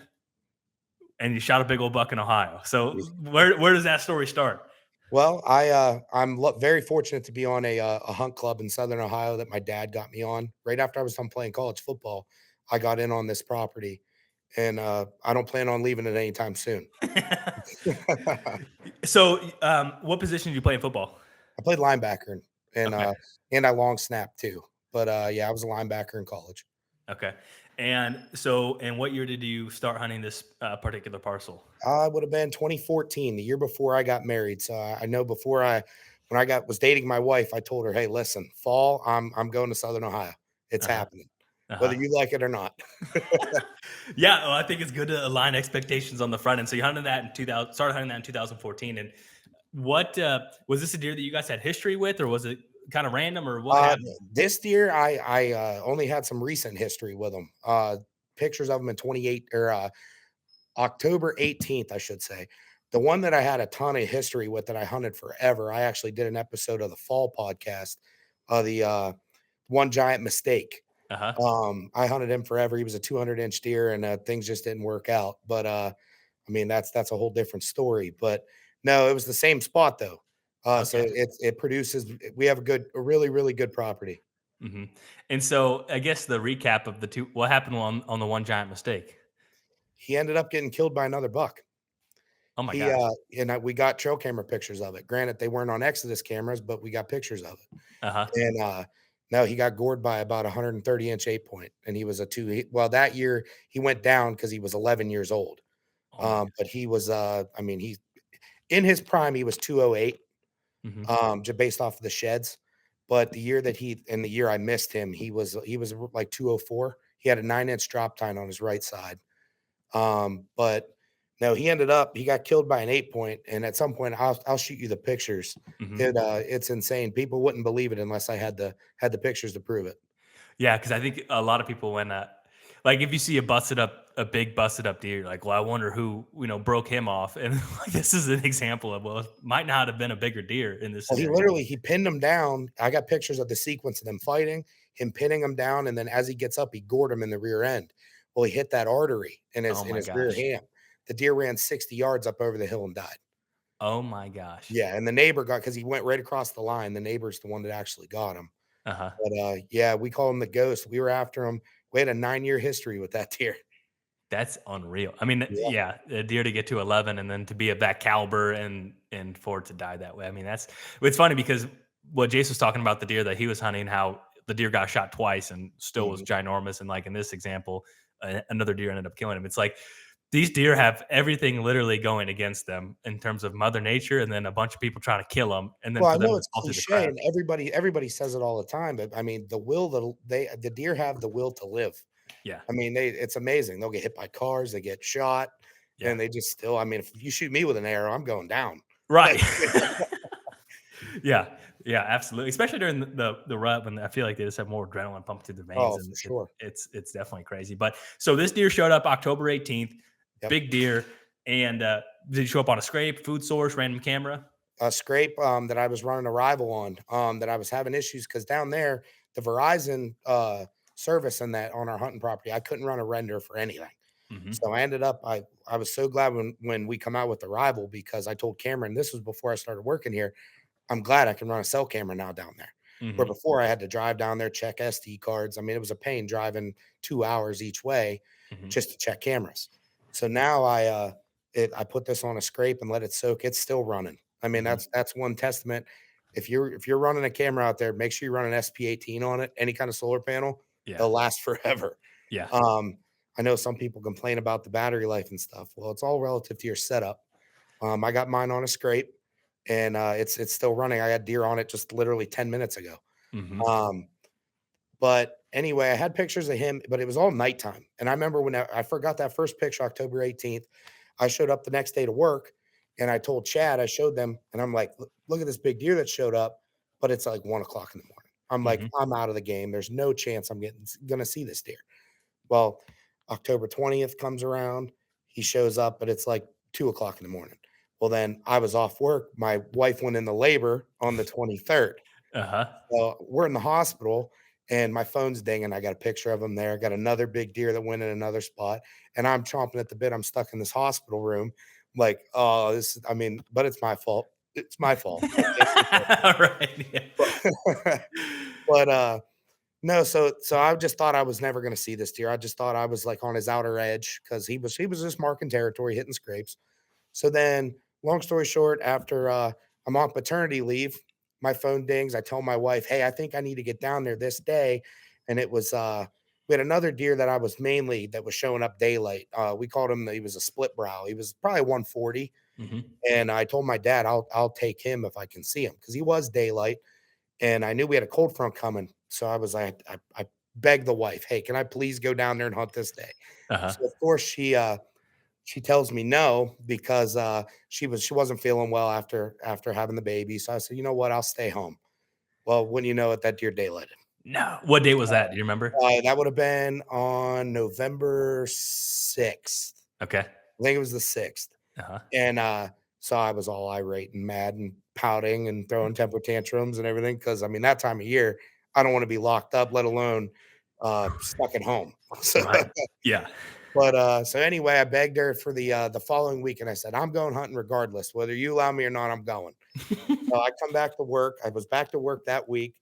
and you shot a big old buck in Ohio. So where does that story start? Well, I'm very fortunate to be on a hunt club in Southern Ohio that my dad got me on right after I was done playing college football. I got in on this property, and I don't plan on leaving it anytime soon. So, what position do you play in football? I played linebacker and Okay. I long snap too. But yeah, I was a linebacker in college. Okay. And so, and what year did you start hunting this particular parcel? I would have been 2014, the year before I got married. So I know before when I was dating my wife, I told her, "Hey, listen, fall, I'm going to Southern Ohio. It's Uh huh. happening, Uh whether huh. you like it or not." Yeah, well, I think it's good to align expectations on the front end. So you hunted that in 2000, started hunting that in 2014. And what was this a deer that you guys had history with, or was it kind of random, or what Uh, happened? this year, I only had some recent history with them. Pictures of them in 28 or October 18th, I should say. The one that I had a ton of history with that I hunted forever. I actually did an episode of the fall podcast, the one giant mistake. Uh huh. I hunted him forever. He was a 200-inch deer, and things just didn't work out. But I mean, that's a whole different story. But no, it was the same spot though. So Okay. it produces. We have a really really good property. Hmm. And so I guess the recap of the two, what happened on the one giant mistake? He ended up getting killed by another buck. Oh my He gosh. we got trail camera pictures of it. Granted, they weren't on Exodus cameras, but we got pictures of it. Uh huh. And no, he got gored by about 130-inch 8 point, and he was a two. Well, that year he went down because he was 11 years old. Oh my. But he was, I mean, he in his prime he was 208, Hmm. just based off of the sheds. But the year I missed him, he was like 204. He had a 9-inch drop tine on his right side. But no, he got killed by an 8 point, and at some point I'll shoot you the pictures. Hmm. It's insane. People wouldn't believe it unless I had the pictures to prove it. Yeah, because I think a lot of people when like if you see a big busted up deer, you're like, well, I wonder who broke him off, and like, this is an example of well, it might not have been a bigger deer in this Well, scenario. he pinned him down. I got pictures of the sequence of them fighting, him pinning him down, and then as he gets up, he gored him in the rear end. Well, he hit that artery Oh in my his rear gosh. ham. The deer ran 60 yards up over the hill and died. Oh my gosh. Yeah, and the neighbor got because he went right across the line. The neighbor's the one that actually got him. Uh huh. But yeah, we call him the ghost. We were after him. We had a 9-year history with that deer. That's unreal. I mean, Yeah. yeah, a deer to get to 11 and then to be of that caliber and for it to die that way. I mean, it's funny because what Jase was talking about the deer that he was hunting, how the deer got shot twice and still was Mhm. ginormous. And like in this example, another deer ended up killing him. It's like these deer have everything literally going against them in terms of Mother Nature, and then a bunch of people trying to kill them, and then Well, I for them know to it's fall through the cliche, cracks. and everybody says it all the time, but I mean, the deer have the will to live. Yeah, I mean, it's amazing. They'll get hit by cars, they get shot, yeah, and they just still. I mean, if you shoot me with an arrow, I'm going down. right. Like, Yeah, yeah, absolutely. Especially during the rut when I feel like they just have more adrenaline pumped through their veins, oh, and for sure. it's definitely crazy. But so this deer showed up October 18th, Yep. big deer, and did he show up on a scrape, food source, random camera? A scrape that I was running a rival on, that I was having issues because down there, the Verizon service and that on our hunting property, I couldn't run a render for anything. Hmm. So I ended up, I was so glad when we come out with the rival because I told Cameron this was before I started working here. I'm glad I can run a cell camera now down there. Where Hmm. before I had to drive down there, check SD cards. I mean, it was a pain driving 2 hours each way Hmm. just to check cameras. So now I put this on a scrape and let it soak. It's still running. I mean, Hmm. that's one testament. If you're running a camera out there, make sure you run an SP18 on it, any kind of solar panel, Yeah, it'll last forever. yeah. Um, I know some people complain about the battery life and stuff. Well, it's all relative to your setup. I got mine on a scrape, and it's still running. I had deer on it just literally 10 minutes ago. Hmm. Um, but anyway, I had pictures of him, but it was all nighttime. And I remember when I forgot that first picture, October 18th. I showed up the next day to work, and I told Chad, I showed them, and I'm like, look at this big deer that showed up, but it's like 1 o'clock in the morning. I'm like, Hmm. I'm out of the game. There's no chance I'm gonna see this deer. Well, October 20th comes around. He shows up, but it's like 2 o'clock in the morning. Well, then I was off work. My wife went into labor on the 23rd. Uh huh. Well, we're in the hospital and my phone's dinging. I got a picture of him there. I got another big deer that went in another spot, and I'm chomping at the bit. I'm stuck in this hospital room. Like, oh, I mean, but it's my fault. It's my fault. Right. Yeah. But No, so I just thought I was never gonna see this deer. I just thought I was, like, on his outer edge because he was just marking territory, hitting scrapes. So then, long story short, after, I'm on paternity leave, my phone dings. I tell my wife, "Hey, I think I need to get down there this day." And it was, we had another deer that was showing up daylight. We called him he was a split brow. He was probably 140, Mhm. and I told my dad, "I'll take him if I can see him because he was daylight, and I knew we had a cold front coming." So I was like I begged the wife, "Hey, can I please go down there and hunt this day?" Uh-huh. So, of course, she tells me no because, she wasn't feeling well after having the baby. So I said, "You know what? I'll stay home." Well, when you know it, that deer daylighted. No. What date was that? Do you remember? That would have been on November 6th. Okay. I think it was the 6th. Uh-huh. And, so I was all irate and mad and pouting and throwing temper tantrums and everything because, I mean, that time of year, I don't wanna be locked up, let alone, stuck at home. So Right. Yeah. but, so anyway, I begged her for the following week, and I said, "I'm going hunting regardless. Whether you allow me or not, I'm going." So I come back to work. I was back to work that week,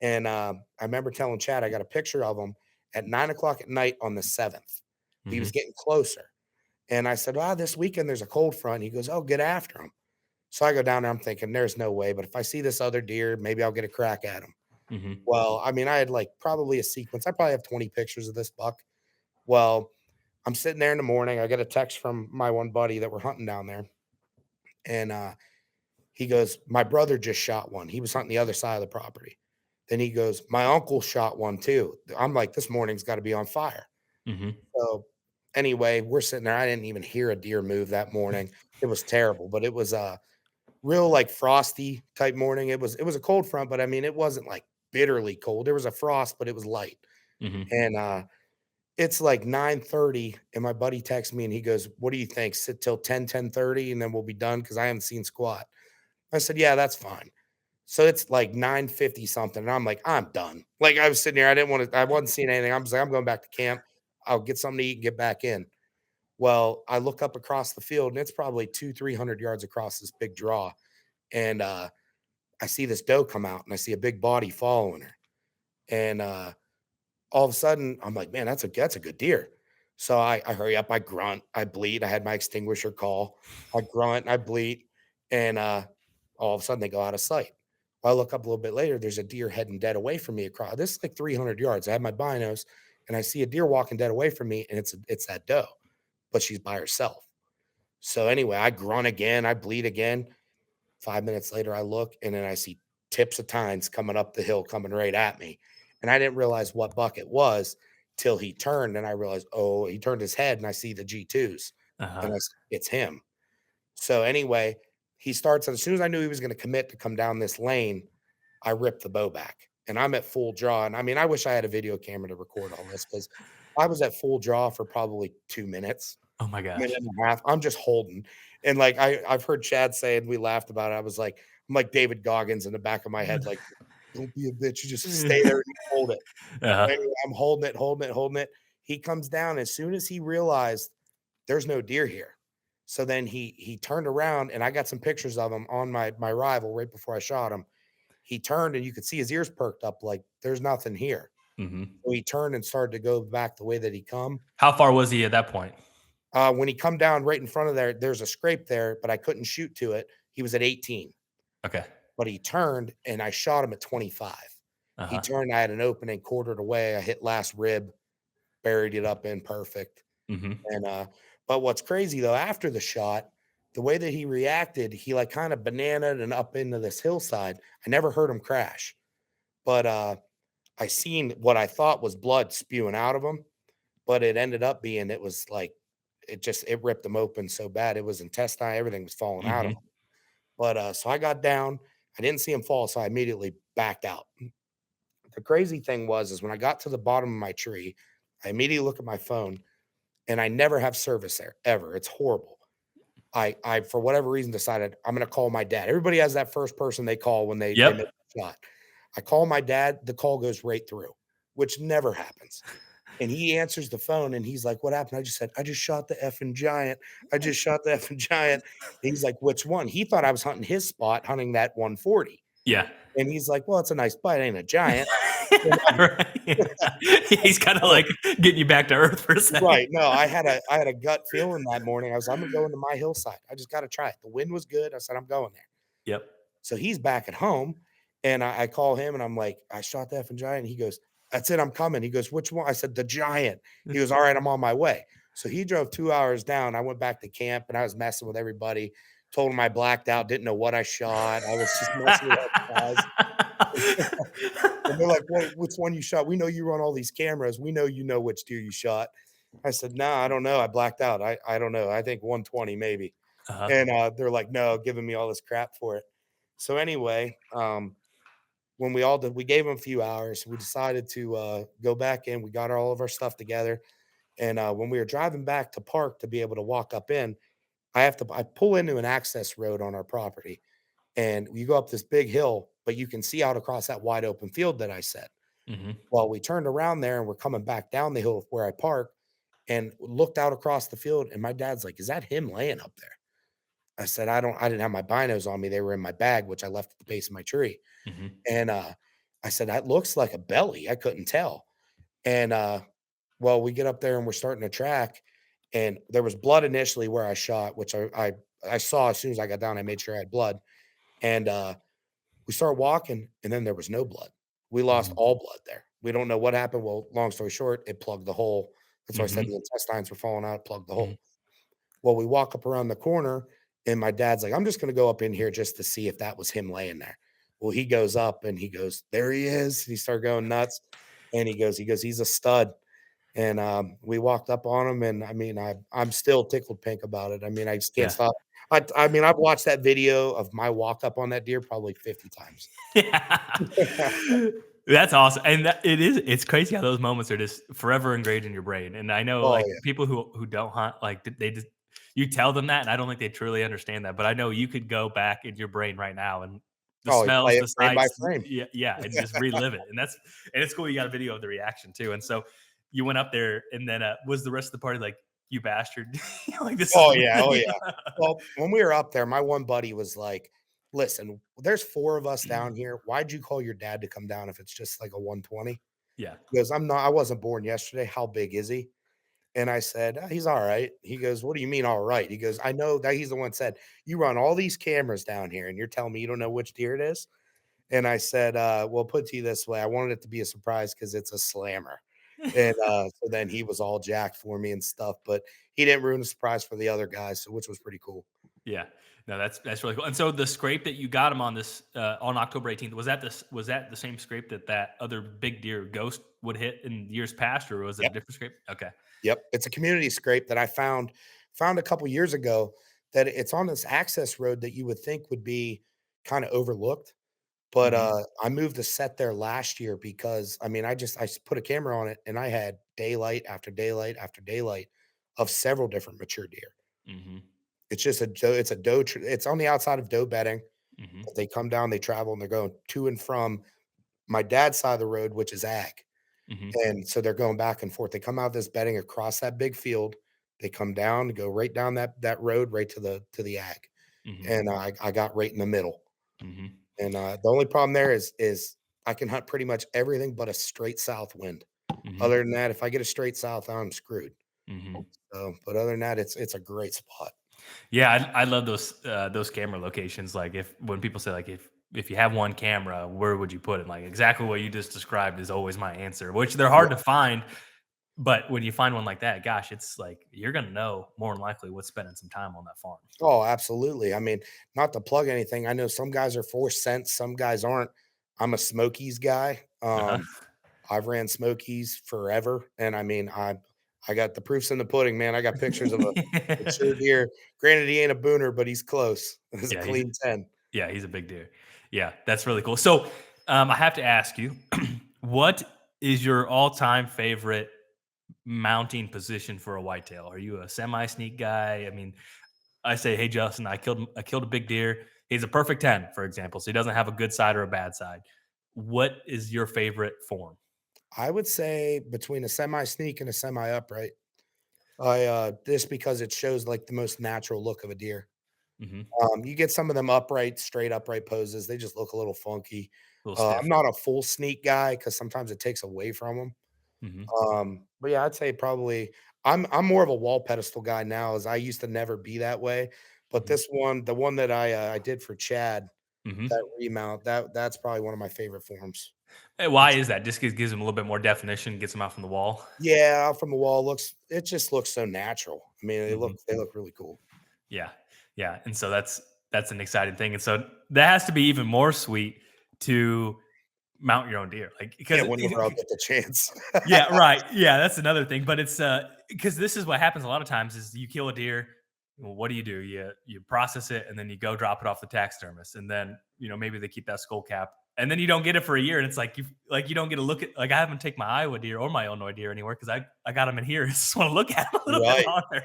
and, I remember telling Chad I got a picture of him at 9 o'clock at night on the 7th. He was Mhm. getting closer, and I said, "Ah, this weekend there's a cold front." He goes, "Oh, get after him." So I go down there, I'm thinking, "There's no way, but if I see this other deer, maybe I'll get a crack at him." Mhm. Well, I mean, I had, like, probably a sequence. I probably have 20 pictures of this buck. Well, I'm sitting there in the morning. I get a text from my one buddy that we're hunting down there. And he goes, "My brother just shot one." He was hunting the other side of the property. Then he goes, "My uncle shot one too." I'm like, this morning's got to be on fire. Mhm. So anyway, we're sitting there. I didn't even hear a deer move that morning. It was terrible, but it was a real like frosty type morning. It was a cold front, but I mean, it wasn't like bitterly cold. There was a frost, but it was light. Mhm. And it's like 9:30, and my buddy texts me and he goes, "What do you think? Sit till 10:30, and then we'll be done because I haven't seen squat." I said, "Yeah, that's fine." So it's like 9:50 something, and I'm like, "I'm done." Like, I was sitting here, I wasn't seeing anything. I'm just like, "I'm going back to camp. I'll get something to eat and get back in." Well, I look up across the field, and it's probably 300 yards across this big draw, and, I see this doe come out, and I see a big body following her, and, all of a sudden, I'm like, "Man, that's a good deer." So I hurry up, I grunt, I bleat. I had my extinguisher call. I grunt, I bleat, and, all of a sudden, they go out of sight. Well, I look up a little bit later, there's a deer heading dead away from me across this is like 300 yards. I have my binos, and I see a deer walking dead away from me, and it's that doe, but she's by herself. So anyway, I grunt again, I bleat again. 5 minutes later, I look, and then I see tips of tines coming up the hill, coming right at me, and I didn't realize what buck it was till he turned, and I realized, oh, he turned his head, and I see the G2s, and Uh-huh. it's him. So anyway, he starts, and as soon as I knew he was gonna commit to come down this lane, I ripped the bow back, and I'm at full draw, and I mean, I wish I had a video camera to record all this because I was at full draw for probably 2 minutes. Oh my Minute gosh. and a half. I'm just holding. And like I've heard Chad say, and we laughed about it. I'm like David Goggins in the back of my head, like, don't be a bitch. You just stay there and you hold it. So Uh-huh. anyway, I'm holding it, holding it, holding it. He comes down as soon as he realized there's no deer here. So then he turned around and I got some pictures of him on my rival right before I shot him. He turned and you could see his ears perked up like there's nothing here. Mhm. So he turned and started to go back the way that he come. How far was he at that point? When he come down right in front of there, there's a scrape there, but I couldn't shoot to it. He was at 18, Okay. but he turned and I shot him at 25. He Uh-huh. turned, I had an opening, quartered away. I hit last rib, buried it up in perfect. Mhm. And but what's crazy though, after the shot, the way that he reacted, he like kind of bananaed and up into this hillside. I never heard him crash, but I seen what I thought was blood spewing out of him, but it ended up being it was like it ripped him open so bad. It was intestine, everything was falling out of Mhm. him. But so I got down. I didn't see him fall, so I immediately backed out. The crazy thing was is when I got to the bottom of my tree, I immediately look at my phone and I never have service there ever. It's horrible. I for whatever reason decided I'm gonna call my dad. Everybody has that first person they call when they make Yep. a shot. I call my dad, the call goes right through, which never happens. And he answers the phone and he's like, "What happened?" I just said, "I just shot the effing giant. I just shot the effing giant." And he's like, "Which one?" He thought I was hunting his spot, hunting that 140. Yeah. And he's like, "Well, it's a nice bite, ain't a giant." And, Right. He's kind of like getting you back to earth for a second. Right. No, I had a gut feeling that morning. I'm gonna go into my hillside. I just got to try it. The wind was good. I said I'm going there. Yep. So he's back at home, and I call him and I'm like, I shot the effing giant. He goes, "That's it. I'm coming." He goes, "Which one?" I said, "The giant." He goes, "All right, I'm on my way." So he drove 2 hours down. I went back to camp and I was messing with everybody. Told him I blacked out, didn't know what I shot. I was just messing with guys. And they're like, "What? Which one you shot? We know you run all these cameras. We know you know which deer you shot." I said, "No, I don't know. I blacked out. I don't know. I think 120 maybe." Uh-huh. And they're like, "No," giving me all this crap for it. So anyway, when we all did, we gave them a few hours. We decided to go back in. We got all of our stuff together, and when we were driving back to park to be able to walk up in, I pull into an access road on our property, and you go up this big hill, but you can see out across that wide open field that I said. Hmm. Well, we turned around there and we're coming back down the hill where I park and looked out across the field. And my dad's like, "Is that him laying up there?" I said, I didn't have my binos on me. They were in my bag, which I left at the base of my tree. Hmm. And I said, "That looks like a belly." I couldn't tell. And well, we get up there and we're starting to track. And there was blood initially where I shot, which I saw as soon as I got down. I made sure I had blood. And we started walking, and then there was no blood. We lost all blood there. We don't know what happened. Well, long story short, it plugged the hole. That's why I said Hmm. the intestines were falling out, it plugged the Hmm. hole. Well, we walk up around the corner, and my dad's like, "I'm just gonna go up in here just to see if that was him laying there." Well, he goes up and he goes, "There he is." He started going nuts. And he goes, "He's a stud." And we walked up on him, and I mean, I'm still tickled pink about it. I mean, I just can't Yeah. stop. I mean, I've watched that video of my walk up on that deer probably 50 times. Yeah. That's awesome. And it's crazy how those moments are just forever engraved in your brain. And I know Oh like yeah. people who don't hunt, like they just you tell them that, and I don't think they truly understand that. But I know you could go back in your brain right now and the Oh, you play smells, it the frame by sights, frame. yeah, yeah, and just relive it. And it's cool you got a video of the reaction too. And so you went up there and then was the rest of the party like, "You bastard." Like this is Oh yeah, oh yeah. Well, when we were up there, my one buddy was like, "Listen, there's 4 of us down here. Why'd you call your dad to come down if it's just like a 120?" Yeah. He goes, I wasn't born yesterday. How big is he?" And I said, "He's all right." He goes, "What do you mean all right?" He goes, "I know that." He's the one that said, "You run all these cameras down here and you're telling me you don't know which deer it is?" And I said, "Well, put to you this way, I wanted it to be a surprise because it's a slammer." And so then he was all jacked for me and stuff, but he didn't ruin the surprise for the other guys, so which was pretty cool. Yeah. No, that's really cool. And so the scrape that you got him on this on October 18th, was that the same scrape that other big deer ghost would hit in years past, or was it a Yep. different scrape? Okay. Yep. It's a community scrape that I found a couple years ago that it's on this access road that you would think would be kind of overlooked. But Hmm. I moved the set there last year because I mean, put a camera on it and I had daylight after daylight after daylight of several different mature deer. Hmm. It's just it's a doe, it's on the outside of doe bedding. Hmm. They come down, they travel, and they're going to and from my dad's side of the road, which is ag. Hmm. And so they're going back and forth. They come out of this bedding across that big field. They come down, go right down that road right to the ag. Hmm. And I got right in the middle. Hmm. And the only problem there is I can hunt pretty much everything but a straight south wind. Hmm. Other than that, if I get a straight south, I'm screwed. Hmm. So, but other than that, it's a great spot. Yeah, I love those camera locations. Like if when people say like if you have one camera, where would you put it? Like exactly what you just described is always my answer, which they're Yeah. hard to find. But when you find one like that, gosh, it's like you're gonna know more than likely what's spending some time on that farm. Oh, absolutely. I mean, not to plug anything. I know some guys are 4 cents, some guys aren't. I'm a Smokies guy. Uh-huh. I've ran Smokies forever, and I mean, I got the proofs in the pudding, man. I got pictures of a mature deer. Granted, he ain't a booner, but he's close. It's a Yeah, clean 10. he's a big deer. Yeah, that's really cool. So, I have to ask you, what is your all-time favorite mounting position for a whitetail? Are you a semi-sneak guy? I mean, I say, "Hey, Justin, I killed a big deer." He's a perfect 10, for example, so he doesn't have a good side or a bad side. What is your favorite form? I would say between a semi sneak and a semi upright. Just because it shows like the most natural look of a deer. Mhm. You get some of them straight upright poses. They just look a little funky. A little stiff. I'm not a full sneak guy because sometimes it takes away from them. Mhm. But yeah, I'd say probably I'm more of a wall pedestal guy now, as I used to never be that way. But Mhm. this one, the one that I did for Chad, Mhm. that remount, that's probably one of my favorite forms. Why is that? Just gives them a little bit more definition, gets them out from the wall. Yeah, out from the wall it just looks so natural. I mean, Mhm. they look really cool. Yeah. Yeah, and so that's an exciting thing, and so that has to be even more sweet to mount your own deer, like, Yeah, because whenever I'll get the chance. yeah, right. Yeah, that's another thing. But it's because this is what happens a lot of times is you kill a deer. Well, what do? You process it and then you go drop it off the taxidermist, and then maybe they keep that skull cap, and then you don't get it for a year, and it's like you don't get to look at, like, I haven't taken my Iowa deer or my Illinois deer anywhere because I got them in here. I just want to look at them a little bit Right. longer.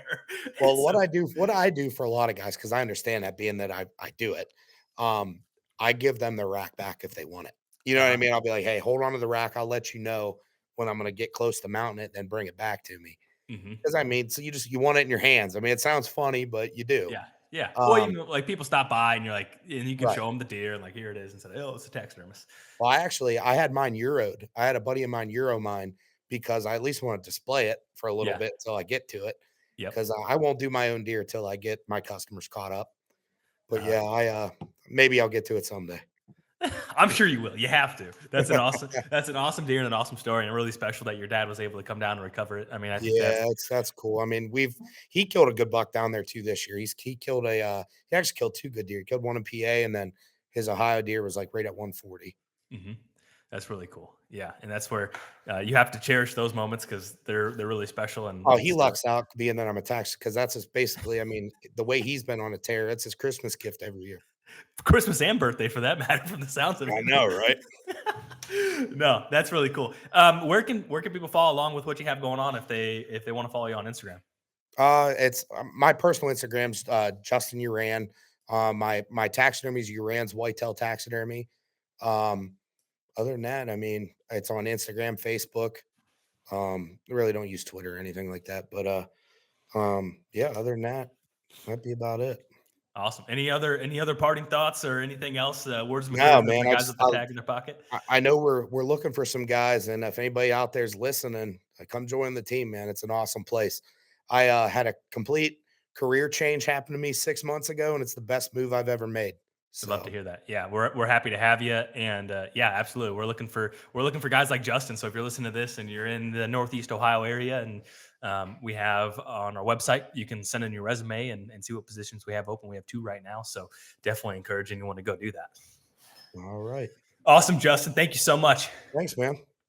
Well, So what I do for a lot of guys, because I understand that, being that I do it, um, I give them the rack back if they want it. You know what I uh-huh. mean? I'll be like, "Hey, hold on to the rack. I'll let you know when I'm gonna get close to mounting it, then bring it back to me." Hmm. Because I mean, so you want it in your hands. I mean, it sounds funny, but you do. Yeah, yeah. Or Um, even like people stop by and you're like, and you can right. show them the deer and like, here it is, and say, oh, it's a taxidermist. Well, I had mine Euroed. I had a buddy of mine Euro mine because I at least want to display it for a little Yeah. bit till I get to it. Yep. Because I won't do my own deer till I get my customers caught up. But Uh-huh. yeah, maybe I'll get to it someday. I'm sure you will. You have to. That's an awesome deer and an awesome story, and really special that your dad was able to come down and recover it. I mean, I think Yeah, that's cool. I mean, he killed a good buck down there too this year. He killed he actually killed two good deer. He killed one in PA, and then his Ohio deer was like right at 140. mhm. That's really cool. Yeah, and that's where you have to cherish those moments because they're really special, and Oh, he it's lucks out being that I'm a tax because that's his basically. I mean, the way he's been on a tear, that's his Christmas gift every year. Christmas and birthday for that matter. From the sounds of I it. know, right? No, that's really cool. Where can people follow along with what you have going on if they want to follow you on Instagram? It's my personal Instagram's Justin Yuran. My taxidermy is Uran's Whitetail Taxidermy. Um, Other than that, I mean, it's on Instagram, Facebook. I really don't use Twitter or anything like that. But yeah, other than that, that'd be about it. Awesome. Any other parting thoughts or anything else? Words of No, encouragement for man, guys with the tag in their pocket. I know we're looking for some guys, and if anybody out there's listening, come join the team, man. It's an awesome place. I had a complete career change happen to me 6 months ago, and it's the best move I've ever made. I'd love to So, hear that. Yeah, we're happy to have you, and yeah, absolutely. We're looking for guys like Justin. So if you're listening to this and you're in the Northeast Ohio area, and we have on our website, you can send in your resume and see what positions we have open. We have two right now, so definitely encourage anyone to go do that. all right. Awesome, Justin. Thank you so much. Thanks, man.